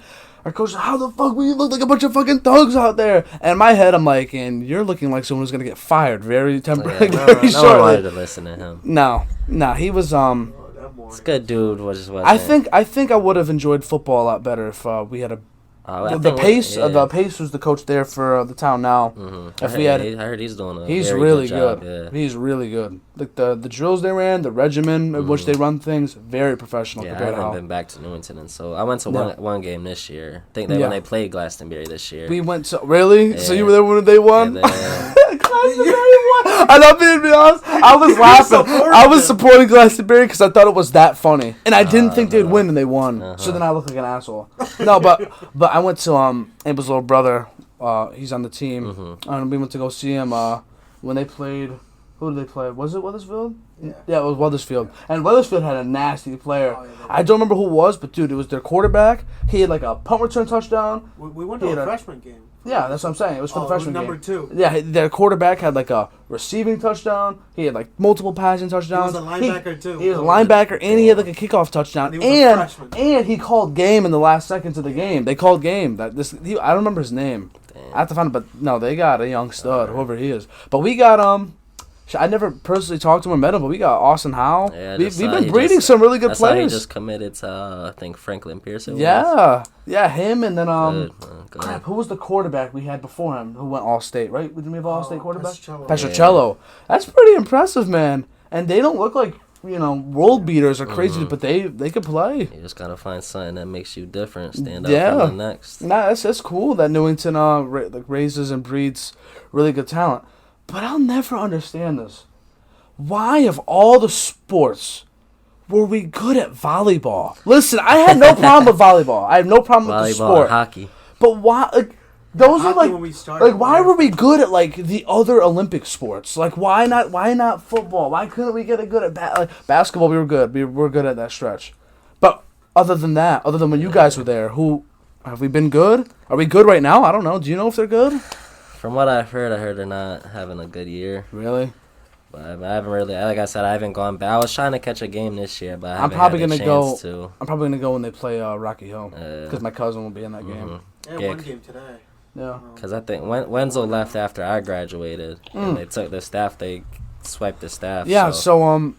our coach, "How the fuck will you look like a bunch of fucking thugs out there?" And in my head, I'm like, "And you're looking like someone who's gonna get fired very temporarily." No one wanted to listen to him. No, he was It's a good dude. I think I would have enjoyed football a lot better if we had a. The Pace was the coach there for the town now. I heard he's doing a He's very really good. good. Yeah. He's really good. Like the drills they ran, the regimen in which they run things, very professional. Yeah, I haven't been back to Newington, and so I went to one game this year. I think that when they played Glastonbury this year. We went to really. Yeah. So you were there when they won. Yeah, Glastonbury won. I love being to be honest. I was laughing. I was supporting Glastonbury because I thought it was that funny, and I didn't think they'd win, and they won. So then I look like an asshole. No, but I went to Abel's little brother. He's on the team, and we went to go see him when they played. Who did they play? Was it Weathersfield? Yeah, it was Weathersfield. And Weathersfield had a nasty player. I don't remember who it was, but dude, it was their quarterback. He had like a punt return touchdown. We went to a freshman game. Yeah, that's what I'm saying. It was for the freshman game. Number 2. Yeah, their quarterback had like a receiving touchdown. He had like multiple passing touchdowns. He was a linebacker too. He was a linebacker, and he had like a kickoff touchdown. And he called game in the last seconds of the game. They called game. I don't remember his name. Damn. I have to find it, but no, they got a young stud, whoever he is. But we got I never personally talked to him or met him, but we got Austin Howell. Yeah, we've been breeding some really good players. He just committed to, I think, Franklin Pearson. Yeah, him, and then crap, who was the quarterback we had before him who went All-State, right? Didn't we have All-State quarterback? Petrocello. Petrocello. That's pretty impressive, man. And they don't look like world beaters are crazy, but they could play. You just gotta find something that makes you different, stand out from the next. Nah, that's cool that Newington raises and breeds really good talent. But I'll never understand this. Why, of all the sports, were we good at volleyball? Listen, I had no problem with volleyball. I have no problem with the sport. Volleyball and hockey. But why? Those are when we started, why were we good at the other Olympic sports? Why not football? Why couldn't we get good at basketball? We were good. We were good at that stretch. But other than when you guys were there, have we been good? Are we good right now? I don't know. Do you know if they're good? From what I've heard, they're not having a good year. Really? But I haven't really, like I said, I haven't gone back. I was trying to catch a game this year, but I'm probably gonna go when they play Rocky Hill because my cousin will be in that game. Yeah, one game today. Yeah. Because I think Wenzel left after I graduated, and they took the staff. They swiped the staff. Yeah. So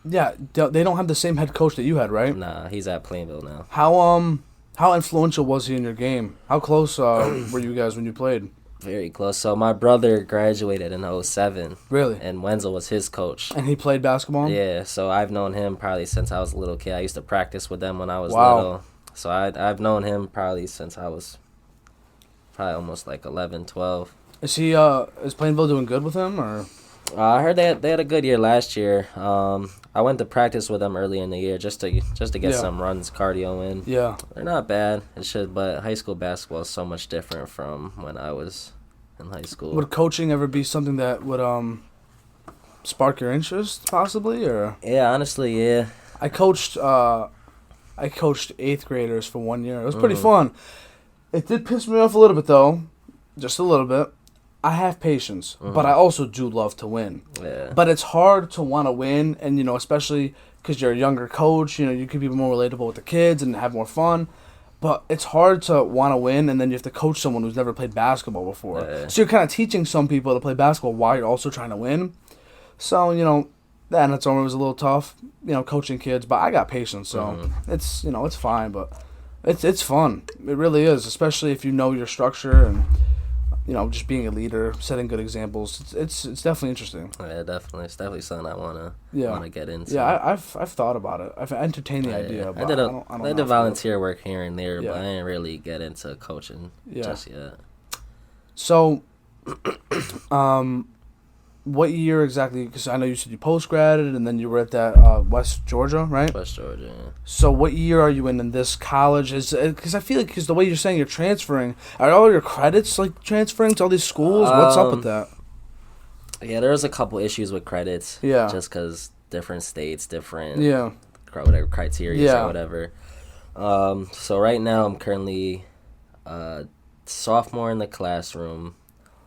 they don't have the same head coach that you had, right? Nah, he's at Plainville now. How influential was he in your game? How close were you guys when you played? Very close. So my brother graduated in 2007. Really? And Wenzel was his coach. And he played basketball? Yeah, so I've known him probably since I was a little kid. I used to practice with them when I was little. So I've known him probably since I was probably almost 11, 12. Is Plainville doing good with him, or? I heard they had a good year last year. I went to practice with them early in the year just to get some runs, cardio in. Yeah. They're not bad. But high school basketball is so much different from when I was in high school. Would coaching ever be something that would spark your interest, possibly, or? Yeah, honestly, yeah. I coached 8th graders for 1 year. It was pretty fun. It did piss me off a little bit, though, just a little bit. I have patience, but I also do love to win. Yeah. But it's hard to want to win, and especially because you're a younger coach, you can be more relatable with the kids and have more fun. But it's hard to want to win, and then you have to coach someone who's never played basketball before. Yeah. So you're kind of teaching some people to play basketball while you're also trying to win. So that's always a little tough, coaching kids. But I got patience, so it's it's fine. But it's fun. It really is, especially if you know your structure and. Just being a leader, setting good examples. It's definitely interesting. Yeah, definitely. It's definitely something I wanna get into. Yeah, I've thought about it. I've entertained the idea. Yeah. But I did volunteer work here and there, but I didn't really get into coaching just yet. So, what year exactly? Because I know you said you post-graded and then you were at that West Georgia, right? West Georgia, yeah. So what year are you in this college? Because I feel like the way you're saying you're transferring, are all your credits transferring to all these schools? What's up with that? Yeah, there's a couple issues with credits. Yeah. Just because different states, different whatever criteria or whatever. So right now I'm currently sophomore in the classroom.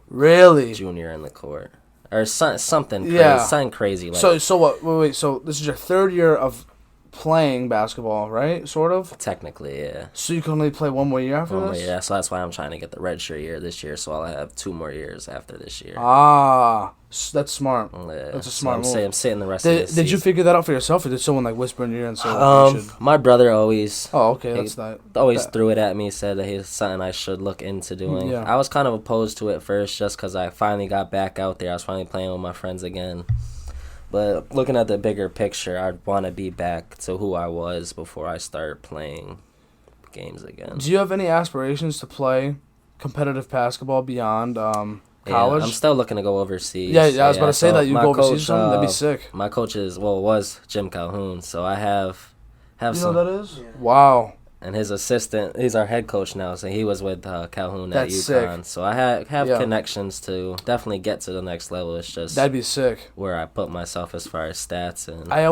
Really? Junior in the court. Or something crazy. Something crazy. So what? Wait. So this is your third year of playing basketball, right? Sort of? Technically, yeah. So you can only play one more year after this? Yeah, so that's why I'm trying to get the redshirt year this year, so I'll have 2 more years after this year. That's smart. Yeah. That's a smart move. I'm sitting the rest of this Did you figure that out for yourself, or did someone whisper in your ear and say my brother always... Oh, okay, that's not... Always threw it at me, said that it's something I should look into doing. Yeah. I was kind of opposed to it first just because I finally got back out there. I was finally playing with my friends again. But looking at the bigger picture, I'd want to be back to who I was before I start playing games again. Do you have any aspirations to play competitive basketball beyond college? Yeah, I'm still looking to go overseas. Yeah, I was about to say that you go overseas or something. That'd be sick. My coach was Jim Calhoun, so I have you know who that is? Yeah. Wow. And his assistant, he's our head coach now, so he was with Calhoun at UConn. Sick. So I have connections to definitely get to the next level. It's just that'd be sick. Where I put myself as far as stats and I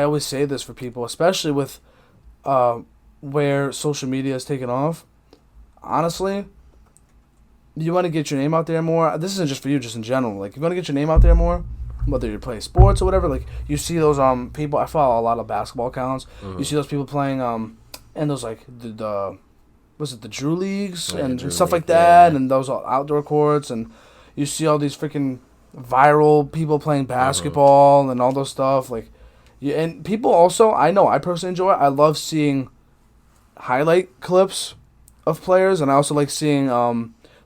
always say this for people, especially with where social media has taken off. Honestly, you want to get your name out there more. This isn't just for you, just in general. You want to get your name out there more. Whether you play sports or whatever, you see those people. I follow a lot of basketball accounts. Mm-hmm. You see those people playing and those the Drew leagues and Drew stuff League, like that, and those outdoor courts, and you see all these freaking viral people playing basketball and all those stuff. And people also, I personally enjoy it. I love seeing highlight clips of players, and I also like seeing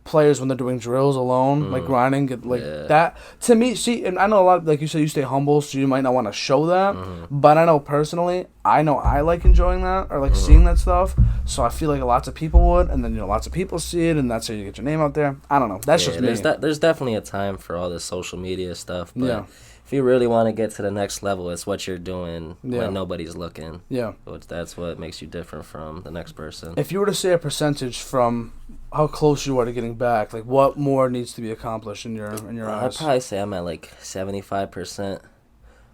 players when they're doing drills alone, like grinding, that. To me, see, and I know a lot, like you said, you stay humble, so you might not want to show that. But I know personally, I like enjoying that or like seeing that stuff. So I feel like lots of people would, and then lots of people see it, and that's how you get your name out there. I don't know. That's just me. There's definitely a time for all this social media stuff, but if you really want to get to the next level, it's what you're doing when nobody's looking. Yeah, that's what makes you different from the next person. If you were to say a percentage from how close you are to getting back, like what more needs to be accomplished in your eyes? I'd probably say I'm at like 75%.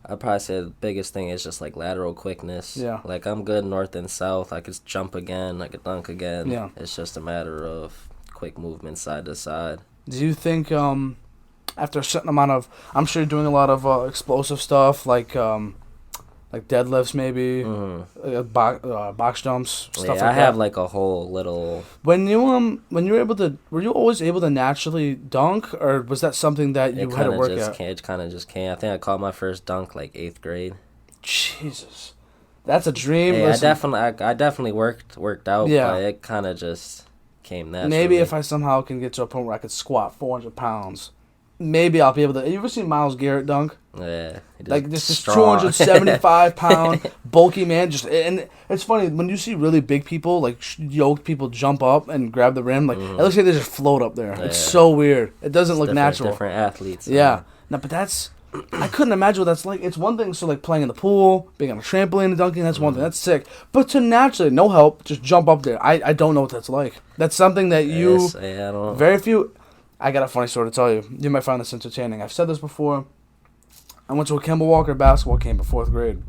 I'd probably say the biggest thing is just like lateral quickness. Yeah. Like I'm good north and south. I could jump again. I could dunk again. Yeah. It's just a matter of quick movement side to side. Do you think after a certain amount of, I'm sure you're doing a lot of explosive stuff like deadlifts maybe, box jumps, stuff like that. I have like a whole little. When you were you always able to naturally dunk, or was that something that you had to work at? It kind of just came. I think I caught my first dunk like 8th grade. Jesus, that's a dream. Yeah, I definitely worked out, but it kind of just came naturally. Maybe if I somehow can get to a point where I could squat 400 pounds. Maybe I'll be able to. You ever seen Myles Garrett dunk? Yeah. Like this 275-pound bulky man. And it's funny when you see really big people, like yoked people, jump up and grab the rim. Like it looks like they just float up there. Yeah. It's so weird. It doesn't look natural. Different athletes. Yeah. No, but that's. I couldn't imagine what that's like. It's one thing, so like playing in the pool, being on a trampoline and dunking, that's one thing. That's sick. But to naturally, no help, just jump up there. I don't know what that's like. That's something that very few. I got a funny story to tell you. You might find this entertaining. I've said this before. I went to a Kemba Walker basketball camp in 4th grade.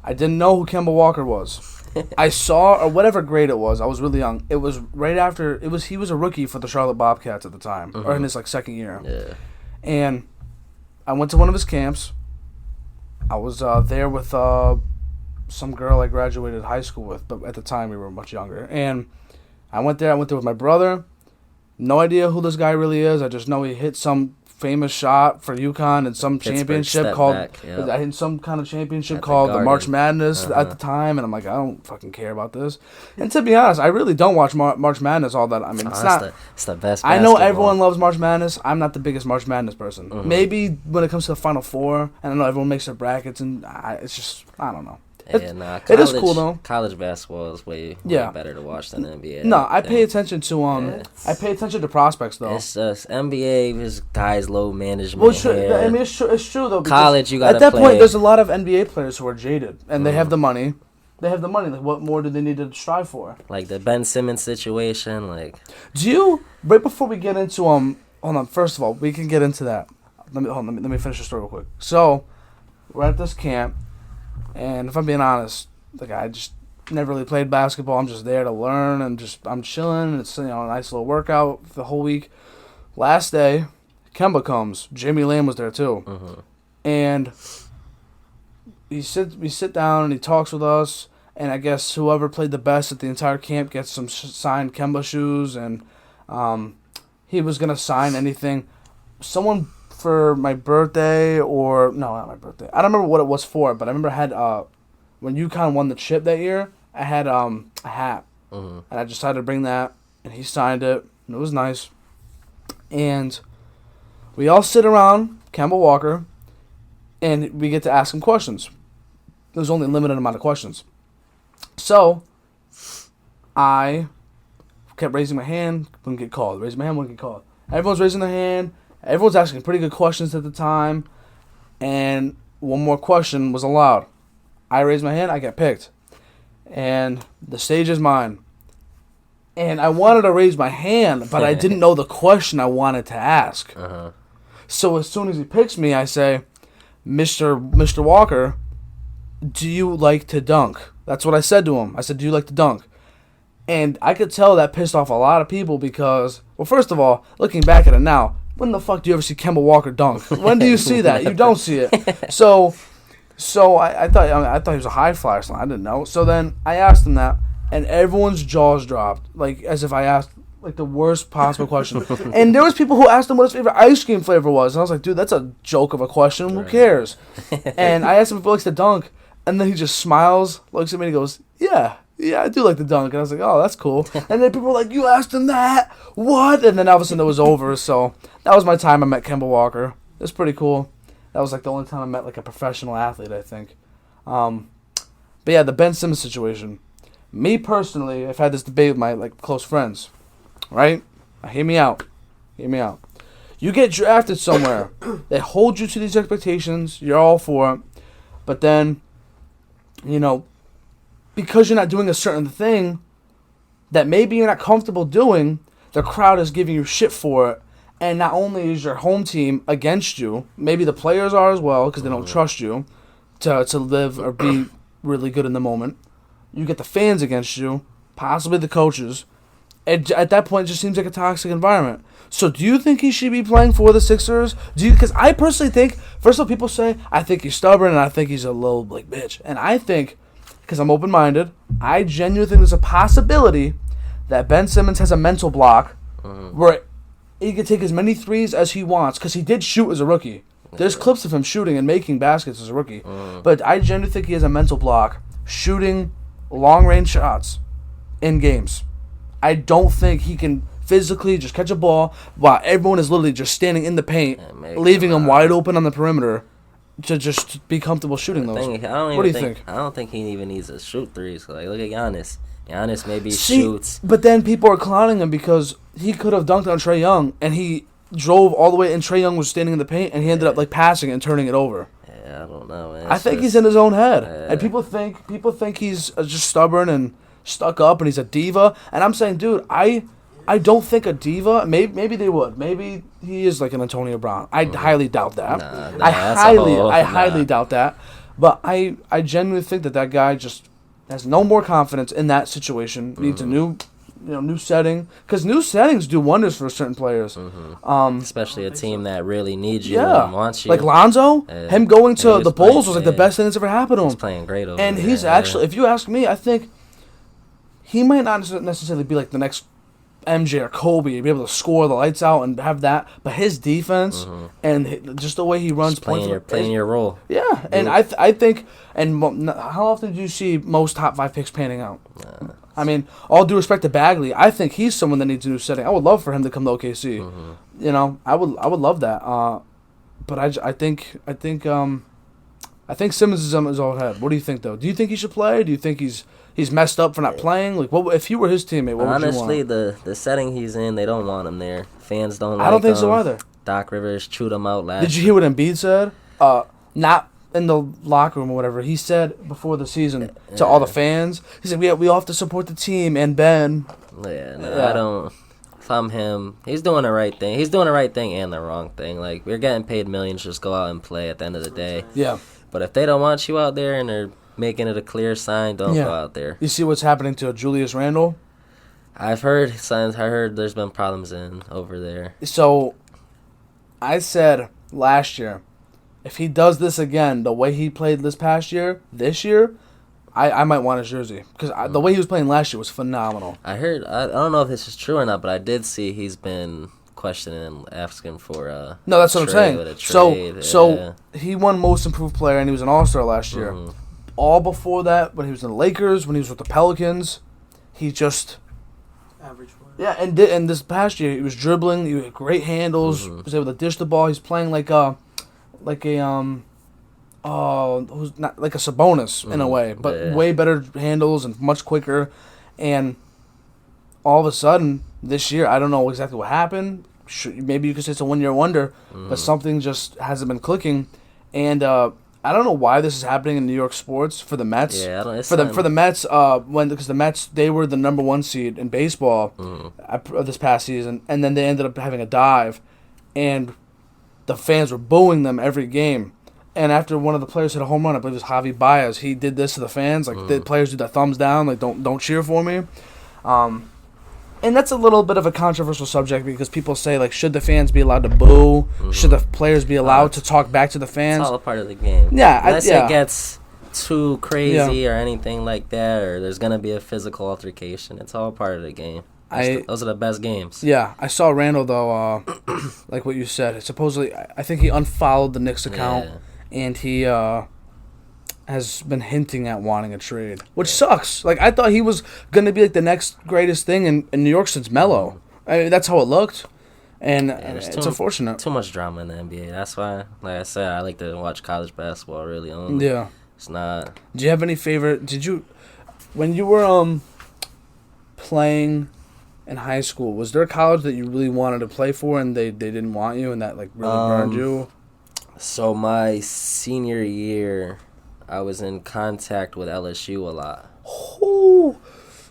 I didn't know who Kemba Walker was. I saw, or whatever grade it was, I was really young. It was right after, he was a rookie for the Charlotte Bobcats at the time, or in his like second year. Yeah. And I went to one of his camps. I was there with some girl I graduated high school with, but at the time we were much younger. And I went there with my brother. No idea who this guy really is. I just know he hit some famous shot for UConn in some championship called in some kind of championship called the March Madness at the time, and I'm like, I don't fucking care about this. And to be honest, I really don't watch March Madness all that. I mean, it's the best. I know everyone loves March Madness. I'm not the biggest March Madness person. Maybe when it comes to the Final Four, and I know everyone makes their brackets, and it's just I don't know. It is cool though. College basketball is way better to watch than NBA. No, I pay attention to I pay attention to prospects though. It's just NBA is guys low management. Well, I mean, it's true though. College, you got at that point. There's a lot of NBA players who are jaded, and they have the money. Like, what more do they need to strive for? Like the Ben Simmons situation, like. Do you right before we get into Hold on. First of all, we can get into that. Let me finish the story real quick. So, we're at this camp. And if I'm being honest, like I just never really played basketball. I'm just there to learn, and I'm chilling. It's a nice little workout for the whole week. Last day, Kemba comes. Jamie Lamb was there too, and we sit down and he talks with us. And I guess whoever played the best at the entire camp gets some signed Kemba shoes, and he was gonna sign anything. Someone. For my birthday, or no, not my birthday. I don't remember what it was for, but I remember I had when UConn won the chip that year. I had a hat, and I decided to bring that, and he signed it, and it was nice. And we all sit around Kemba Walker, and we get to ask him questions. There's only a limited amount of questions, so I kept raising my hand, wouldn't get called. Raising my hand, wouldn't get called. Everyone's raising their hand. Everyone's asking pretty good questions at the time, and one more question was allowed. I raised my hand, I got picked, and the stage is mine. And I wanted to raise my hand, but I didn't know the question I wanted to ask. So as soon as he picks me, I say, Mr. Walker, do you like to dunk? That's what I said to him. I said, do you like to dunk? And I could tell that pissed off a lot of people because, well, first of all, looking back at it now, when the fuck do you ever see Kemba Walker dunk? When do you see that? You don't see it. So I thought he was a high flyer, so I didn't know. So then I asked him that, and everyone's jaws dropped, like as if I asked like the worst possible question. And there was people who asked him what his favorite ice cream flavor was, and I was like, dude, that's a joke of a question. Who cares? And I asked him if he likes to dunk, and then he just smiles, looks at me, and he goes, yeah, Yeah, I do like the dunk. And I was like, oh, that's cool. And then people were like, you asked him that? What? And then all of a sudden it was over. So that was my time I met Kemba Walker. It was pretty cool. That was like the only time I met like a professional athlete, I think. But yeah, the Ben Simmons situation. Me personally, I've had this debate with my like close friends. Right? Now, hear me out. Hear me out. You get drafted somewhere. They hold you to these expectations. You're all for it. But then, you know, because you're not doing a certain thing that maybe you're not comfortable doing, the crowd is giving you shit for it. And not only is your home team against you, maybe the players are as well because they don't trust you to live or be really good in the moment. You get the fans against you, possibly the coaches. At that point, it just seems like a toxic environment. So do you think he should be playing for the Sixers? Because I personally think, first of all, people say, I think he's stubborn and I think he's a little like bitch. And I think, because I'm open-minded, I genuinely think there's a possibility that Ben Simmons has a mental block where he can take as many threes as he wants, because he did shoot as a rookie. There's clips of him shooting and making baskets as a rookie. But I genuinely think he has a mental block shooting long-range shots in games. I don't think he can physically just catch a ball while everyone is literally just standing in the paint, leaving him wide open on the perimeter to just be comfortable shooting those. What do you think? I don't think he even needs to shoot threes. Like, look at Giannis. Giannis maybe shoots. But then people are clowning him because he could have dunked on Trae Young, and he drove all the way, and Trae Young was standing in the paint, and he ended up like passing it and turning it over. Yeah, I don't know, man. I think he's in his own head, and people think he's just stubborn and stuck up, and he's a diva. And I'm saying, dude, I don't think a diva. Maybe they would. Maybe he is like an Antonio Brown. I highly doubt that. I highly doubt that. But I genuinely think that guy just has no more confidence in that situation. Needs a new setting, because new settings do wonders for certain players. Especially a team that really needs you and wants you. Like Lonzo, him going to the Bulls was like the best thing that's ever happened to him. He's playing great over there. And he's actually, if you ask me, I think he might not necessarily be like the next MJ or Kobe, be able to score the lights out and have that, but his defense and just the way he runs, playing your role. Yeah, and I think, and how often do you see most top 5 picks panning out? I mean, all due respect to Bagley, I think he's someone that needs a new setting. I would love for him to come to OKC. You know, I would love that. But I think Simmons is on his own head. What do you think, though? Do you think he should play? Do you think he's messed up for not playing? Like, what if you were his teammate? What would you want? Honestly, the setting he's in, they don't want him there. Fans don't. I don't think so either. Doc Rivers chewed him out last. Did you hear what Embiid said? Not in the locker room or whatever. He said before the season to all the fans. He said, we all have to support the team and Ben. I don't. If I'm him, he's doing the right thing. He's doing the right thing and the wrong thing. Like, we're getting paid millions. Just go out and play at the end of the day. Yeah. But if they don't want you out there and they're making it a clear sign, don't go out there. You see what's happening to Julius Randle? I've heard signs. I heard there's been problems over there. So, I said last year, if he does this again, the way he played this year, I might want his jersey. Because the way he was playing last year was phenomenal. I heard, I don't know if this is true or not, but I did see he's been questioning and asking for no, that's what I'm saying. So he won Most Improved Player, and he was an All-Star last year. All before that, when he was in the Lakers, when he was with the Pelicans, he just average player. Yeah, and this past year he was dribbling. He had great handles. He was able to dish the ball. He's playing like a Sabonis in a way, but way better handles and much quicker. And all of a sudden this year, I don't know exactly what happened. Maybe you could say it's a 1-year wonder, but something just hasn't been clicking. And I don't know why this is happening in New York sports for the Mets. Yeah, for the Mets, because the Mets, they were the number 1 seed in baseball this past season, and then they ended up having a dive, and the fans were booing them every game. And after one of the players hit a home run, I believe it was Javi Baez, he did this to the fans, like the players do that thumbs down, like don't cheer for me. And that's a little bit of a controversial subject because people say, like, should the fans be allowed to boo? Should the players be allowed to talk back to the fans? It's all a part of the game. Yeah. Unless it gets too crazy or anything like that, or there's going to be a physical altercation. It's all part of the game. Those are the best games. Yeah. I saw Randall, though, like what you said. Supposedly, I think he unfollowed the Knicks account, and he has been hinting at wanting a trade, which sucks. Like, I thought he was gonna be like the next greatest thing in New York since Melo. I mean, that's how it looked, and it's unfortunate. Too much drama in the NBA. That's why, like I said, I like to watch college basketball really only. Yeah. It's not. Do you have any favorite? When you were playing in high school, was there a college that you really wanted to play for and they didn't want you and that like really burned you? So my senior year, I was in contact with LSU a lot. Oh,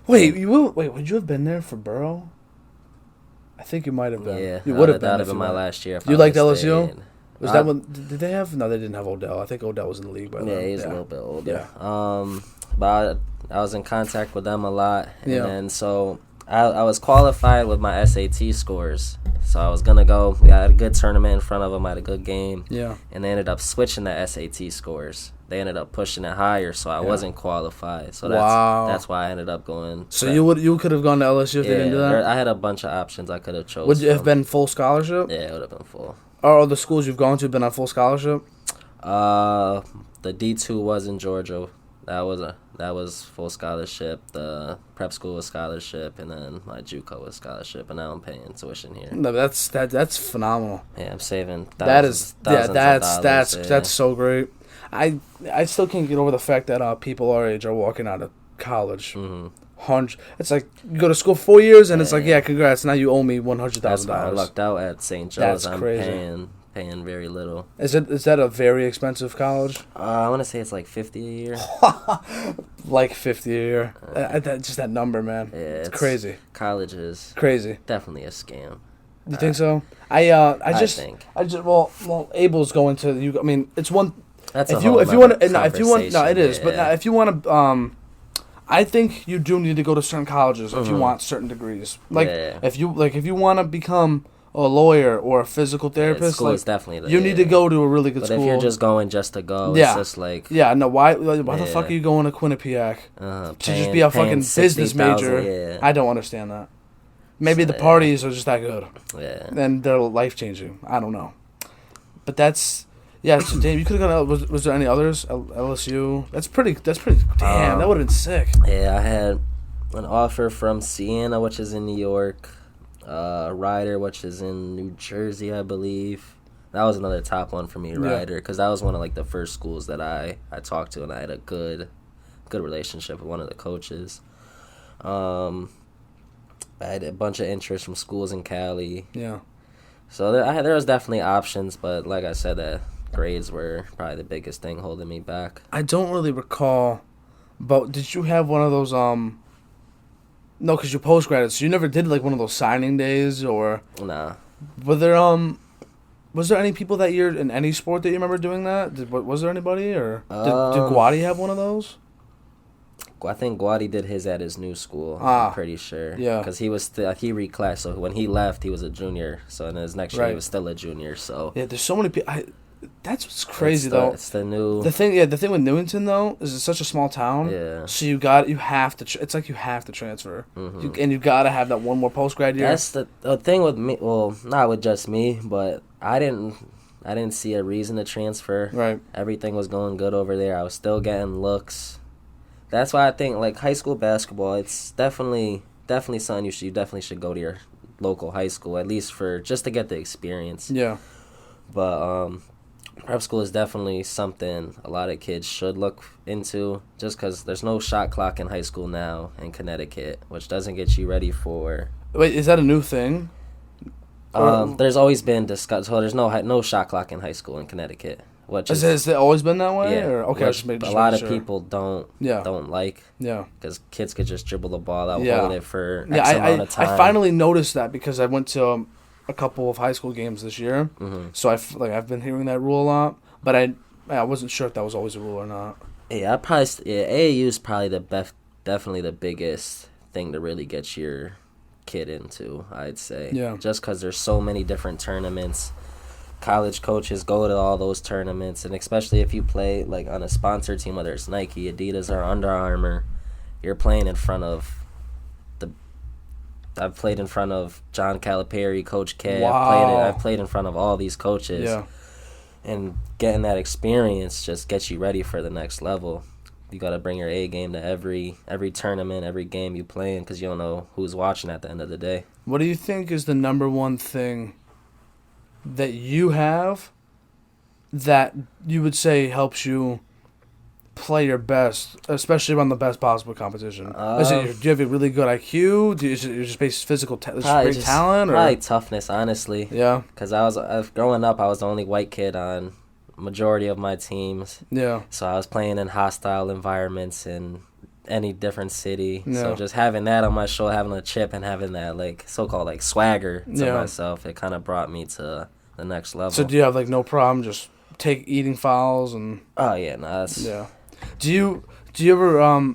would you have been there for Burrow? I think you might have been. Yeah, you would have been. That would have been my last year. You liked LSU? Was that one? Did they have? No, they didn't have Odell. I think Odell was in the league by then. Yeah, he was a little bit older. Yeah. But I was in contact with them a lot, and then so I was qualified with my SAT scores. So I was gonna go. We had a good tournament in front of them. I had a good game. Yeah. And they ended up switching the SAT scores. They ended up pushing it higher, so I wasn't qualified. So that's why I ended up going. So you could have gone to LSU if they didn't do that. I had a bunch of options I could have chosen. Would you have been full scholarship? Yeah, it would have been full. Are all the schools you've gone to been on full scholarship? The D2 was in Georgia. That was full scholarship. The prep school was scholarship, and then my JUCO was scholarship. And now I'm paying tuition here. No, that's phenomenal. Yeah, I'm saving. That's so great. I still can't get over the fact that people our age are walking out of college. Mm-hmm. It's like you go to school 4 years, and it's like, yeah, congrats. Now you owe me $100,000. That's why I lucked out at St. Joe's. That's I'm crazy. paying very little. Is that a very expensive college? I want to say it's like $50 a year. Like $50 a year. Just that number, man. Yeah, it's crazy. College is crazy. Definitely a scam. You think so? I think. Well, Abel's going to you. I mean, it's one. That's if you want it is. But if you want to I think you do need to go to certain colleges if you want certain degrees. Like if you want to become a lawyer or a physical therapist, school is definitely you need to go to a really good school. But if you're just going just to go, it's just like why the fuck are you going to Quinnipiac to just be a fucking business major? Yeah. I don't understand that. Maybe the parties are just that good. Yeah. And they're life changing. I don't know. But that's. Yeah, so Dave, you could have gone. Was there any others? LSU. That's pretty. Damn, that would have been sick. Yeah, I had an offer from Siena, which is in New York. Ryder, which is in New Jersey, I believe. That was another top one for me, Ryder, because that was one of like the first schools that I talked to, and I had a good relationship with one of the coaches. I had a bunch of interest from schools in Cali. Yeah. So there was definitely options, but like I said, that grades were probably the biggest thing holding me back. I don't really recall, but did you have one of those No, because you postgraduate, so you never did like one of those signing days or. Nah. Was there any people that year in any sport that you remember doing that? Was there anybody or did Guadi have one of those? I think Guadi did his at his new school. I'm pretty sure. Yeah. Because he was he reclassed, so when he left, he was a junior. So in his next year, he was still a junior. So yeah, there's so many people. That's what's crazy though. It's the new. The thing with Newington though is it's such a small town. Yeah. So you have to. It's like you have to transfer, and you gotta have that one more post grad year. That's the thing with me. Well, not with just me, but I didn't see a reason to transfer. Right. Everything was going good over there. I was still getting looks. That's why I think like high school basketball, it's definitely something you definitely should go to your local high school, at least for just to get the experience. Yeah. But prep school is definitely something a lot of kids should look into, just because there's no shot clock in high school now in Connecticut, which doesn't get you ready for. Wait, is that a new thing? There's always been discussed. So there's no shot clock in high school in Connecticut. Has it always been that way? Yeah. Or, okay, a lot of people don't like. Yeah. Because kids could just dribble the ball out, hold it for X amount of time. I finally noticed that because I went to a couple of high school games this year. Mm-hmm. So I've been hearing that rule a lot, but I wasn't sure if that was always a rule or not. Yeah, AAU is probably definitely the biggest thing to really get your kid into, I'd say. Yeah. Just because there's so many different tournaments. College coaches go to all those tournaments, and especially if you play like on a sponsored team, whether it's Nike, Adidas, or Under Armour, you're playing in front of I've played in front of John Calipari, Coach K. Wow. I've played in front of all these coaches. Yeah. And getting that experience just gets you ready for the next level. You got to bring your A game to every tournament, every game you play in, because you don't know who's watching at the end of the day. What do you think is the number one thing that you have that you would say helps you play your best, especially around the best possible competition? Do you have a really good IQ? Is it just based physical great talent? Or? Probably toughness, honestly. Yeah. Because I was growing up, I was the only white kid on majority of my teams. Yeah. So I was playing in hostile environments in any different city. Yeah. So just having that on my shoulder, having a chip, and having that like so-called like swagger to myself, it kind of brought me to the next level. So do you have like no problem just eating fouls and? Oh yeah, no, that's yeah. Do you ever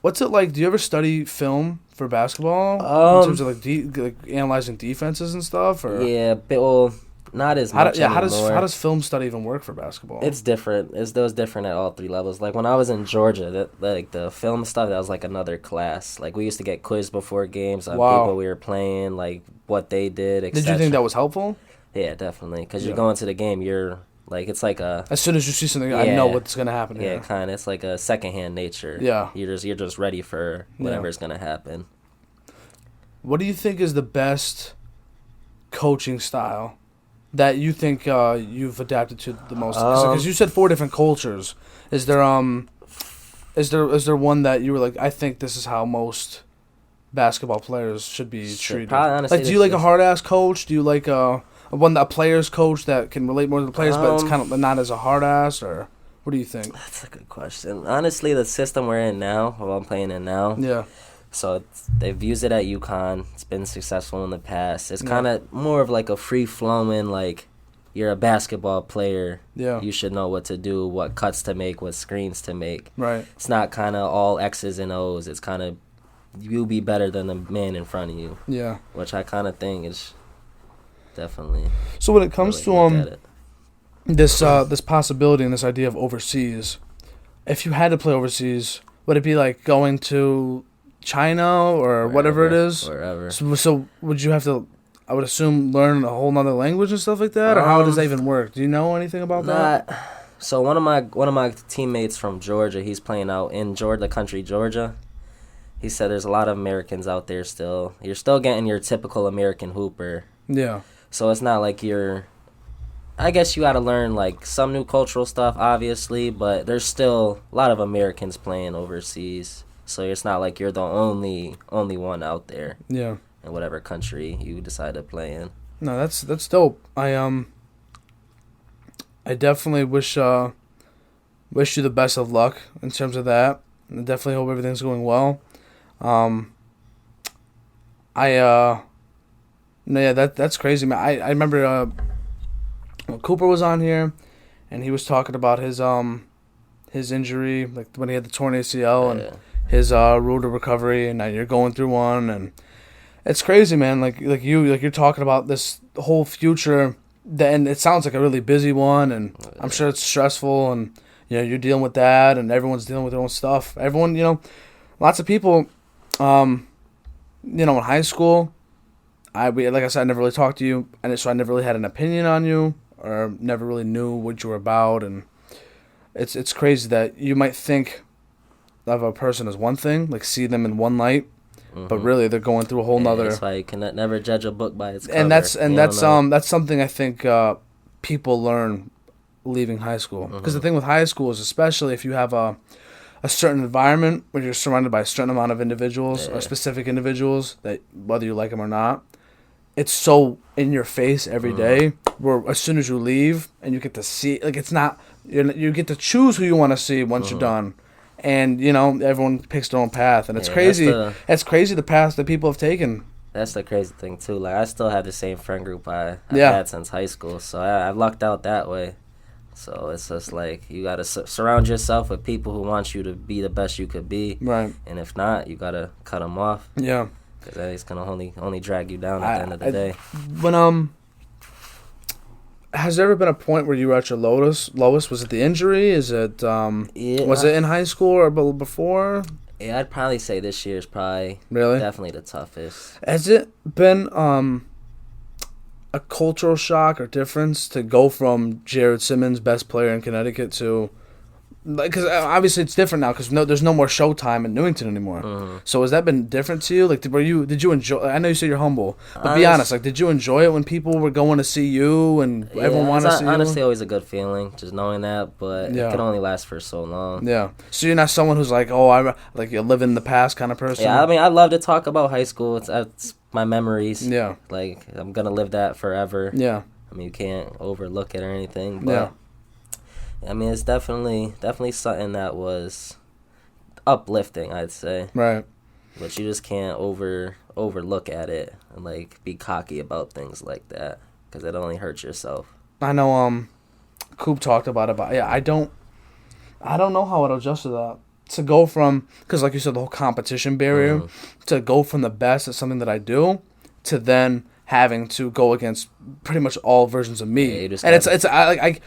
what's it like? Do you ever study film for basketball in terms of like analyzing defenses and stuff? Or yeah, but well, not as much anymore. How does film study even work for basketball? It's different. It was different at all three levels. Like when I was in Georgia, like the film stuff, that was like another class. Like we used to get quizzed before games on people we were playing, like what they did. Did you think that was helpful? Yeah, definitely. Because you're going to the game, you're like it's like a. As soon as you see something, I know what's gonna happen. Yeah, kind of. It's like a secondhand nature. Yeah, you're just ready for whatever's gonna happen. What do you think is the best coaching style that you think you've adapted to the most? Because you said 4 different cultures. Is there one that you were like, I think this is how most basketball players should be treated? Probably, honestly, like, do you like a hard ass coach? Do you like a player's coach that can relate more to the players, but it's kind of not as a hard ass? Or what do you think? That's a good question. Honestly, the system we're in now, or I'm playing in now. Yeah. So they've used it at UConn. It's been successful in the past. It's kind of more of like a free-flowing, like, you're a basketball player. Yeah. You should know what to do, what cuts to make, what screens to make. Right. It's not kind of all X's and O's. It's kind of you be better than the man in front of you. Yeah. Which I kind of think is definitely. So when it comes to this possibility and this idea of overseas, if you had to play overseas, would it be like going to China or whatever it is? Wherever. So would you have to, I would assume, learn a whole nother language and stuff like that? Or how does that even work? Do you know anything about that? So one of my teammates from Georgia, he's playing out in the country Georgia. He said there's a lot of Americans out there still. You're still getting your typical American hooper. Yeah. So it's not like I guess you got to learn like some new cultural stuff, obviously, but there's still a lot of Americans playing overseas. So it's not like you're the only one out there. Yeah. In whatever country you decide to play in. No, that's dope. I definitely wish you the best of luck in terms of that. I definitely hope everything's going well. That's crazy, man. I remember when Cooper was on here, and he was talking about his injury, like when he had the torn ACL and his road to recovery, and now you're going through one, and it's crazy, man. Like you're talking about this whole future, and it sounds like a really busy one, and I'm sure it's stressful, and you're dealing with that, and everyone's dealing with their own stuff. Everyone, lots of people, in high school, like I said, I never really talked to you, and so I never really had an opinion on you, or never really knew what you were about, and it's crazy that you might think of a person as one thing, like see them in one light, but really they're going through a whole nother. That's why you can never judge a book by its cover. And that's something I think people learn leaving high school, because the thing with high school is, especially if you have a certain environment where you're surrounded by a certain amount of individuals or specific individuals, that whether you like them or not, it's so in your face every day, where as soon as you leave and you get to see, like, it's not, you get to choose who you want to see once you're done. And, everyone picks their own path. And it's crazy. It's crazy the path that people have taken. That's the crazy thing, too. Like, I still have the same friend group I've had since high school. So I've lucked out that way. So it's just like, you got to surround yourself with people who want you to be the best you could be. Right. And if not, you got to cut them off. Yeah. Because it's going to only drag you down at the end of the day. When, has there ever been a point where you were at your lowest? Was it the injury? Is it, was it in high school or before? Yeah, I'd probably say this year is probably really definitely the toughest. Has it been, a cultural shock or difference to go from Jared Simmons, best player in Connecticut, to because obviously it's different now because there's no more Showtime in Newington anymore. Mm-hmm. So has that been different to you? Like, did you enjoy? I know you say you're humble, but be honest. Like, did you enjoy it when people were going to see you and everyone wanted to see you? Honestly, always a good feeling just knowing that, but it can only last for so long. Yeah. So you're not someone who's like, oh, I like you live in the past kind of person. Yeah, I mean, I love to talk about high school. It's my memories. Yeah. Like I'm gonna live that forever. Yeah. I mean, you can't overlook it or anything, but I mean, it's definitely something that was uplifting, I'd say. Right. But you just can't overlook at it and like be cocky about things like that because it only hurts yourself. I know. Coop talked about it. But yeah, I don't know how I'd adjust to that. To go from, because like you said, the whole competition barrier, to go from the best at something that I do, to then having to go against pretty much all versions of me. Yeah, and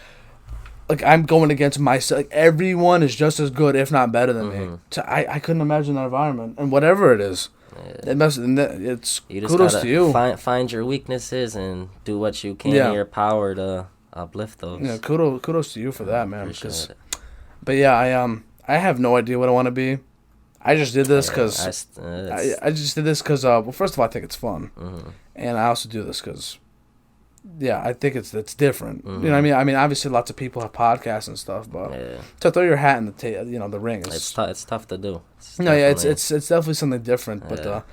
I'm going against myself. Like, everyone is just as good, if not better than me. I couldn't imagine that environment. And whatever it is, it's you just kudos to you. Find your weaknesses and do what you can in your power to uplift those. Yeah, kudos to you for that, man. Appreciate it. But yeah, I have no idea what I want to be. I just did this because I just did this because well, first of all, I think it's fun, and I also do this because. Yeah, I think it's different. You know what I mean? I mean, obviously, lots of people have podcasts and stuff, but to throw your hat in the ring is it's tough to do. It's definitely something different. But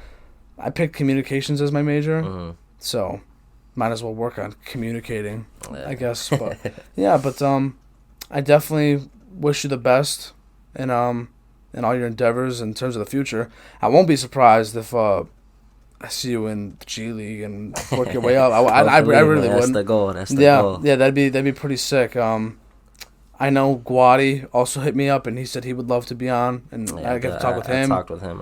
I picked communications as my major, so might as well work on communicating, I guess. But I definitely wish you the best in all your endeavors in terms of the future. I won't be surprised if I see you in the G League and work your way up. I really wouldn't. That's the goal. That's the goal. Yeah, that'd be pretty sick. I know Guadi also hit me up and he said he would love to be on, and I get to talk with him. I talked with him.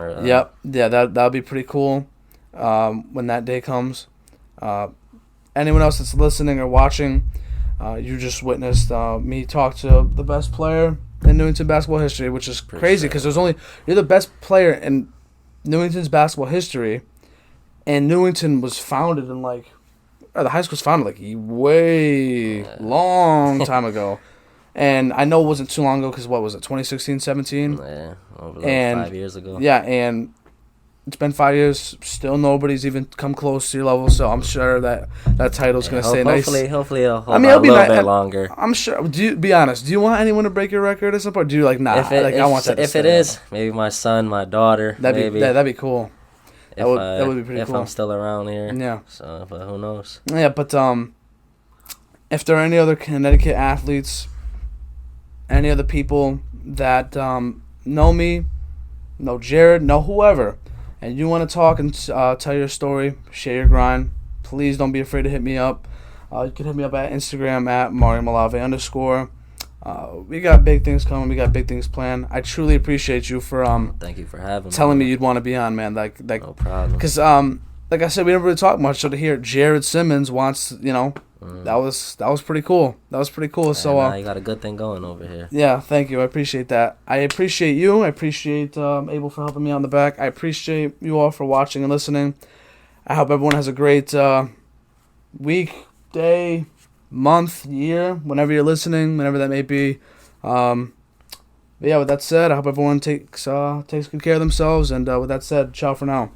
That'd be pretty cool. When that day comes, anyone else that's listening or watching, you just witnessed me talk to the best player in Newington basketball history, which is crazy because you're the best player in Newington's basketball history. And Newington was founded in the high school was founded way long time ago. And I know it wasn't too long ago because what was it, 2016, 17? Yeah, over 5 years ago. Yeah, and it's been 5 years. Still nobody's even come close to your level. So I'm sure that title's going to stay nice. Hopefully it'll hold on a little bit longer. I'm sure. Be honest. Do you want anyone to break your record at some point? Do you nah? I want that. If it is, maybe my son, my daughter. That'd be cool. That would be pretty cool. If I'm still around here. Yeah. So, but who knows? Yeah, but if there are any other Connecticut athletes, any other people that know me, know Jared, know whoever, and you want to talk and tell your story, share your grind, please don't be afraid to hit me up. You can hit me up at Instagram at _. We got big things coming. We got big things planned. I truly appreciate you for thank you for having telling me you'd want to be on, man. Like no problem. Because like I said, we never really talked much. So to hear Jared Simmons wants, that was pretty cool. That was pretty cool. So you got a good thing going over here. Yeah, thank you. I appreciate that. I appreciate you. I appreciate Abel for helping me out in the back. I appreciate you all for watching and listening. I hope everyone has a great week, day, month, year, whenever you're listening, whenever that may be. But yeah, with that said, I hope everyone takes good care of themselves. And with that said, ciao for now.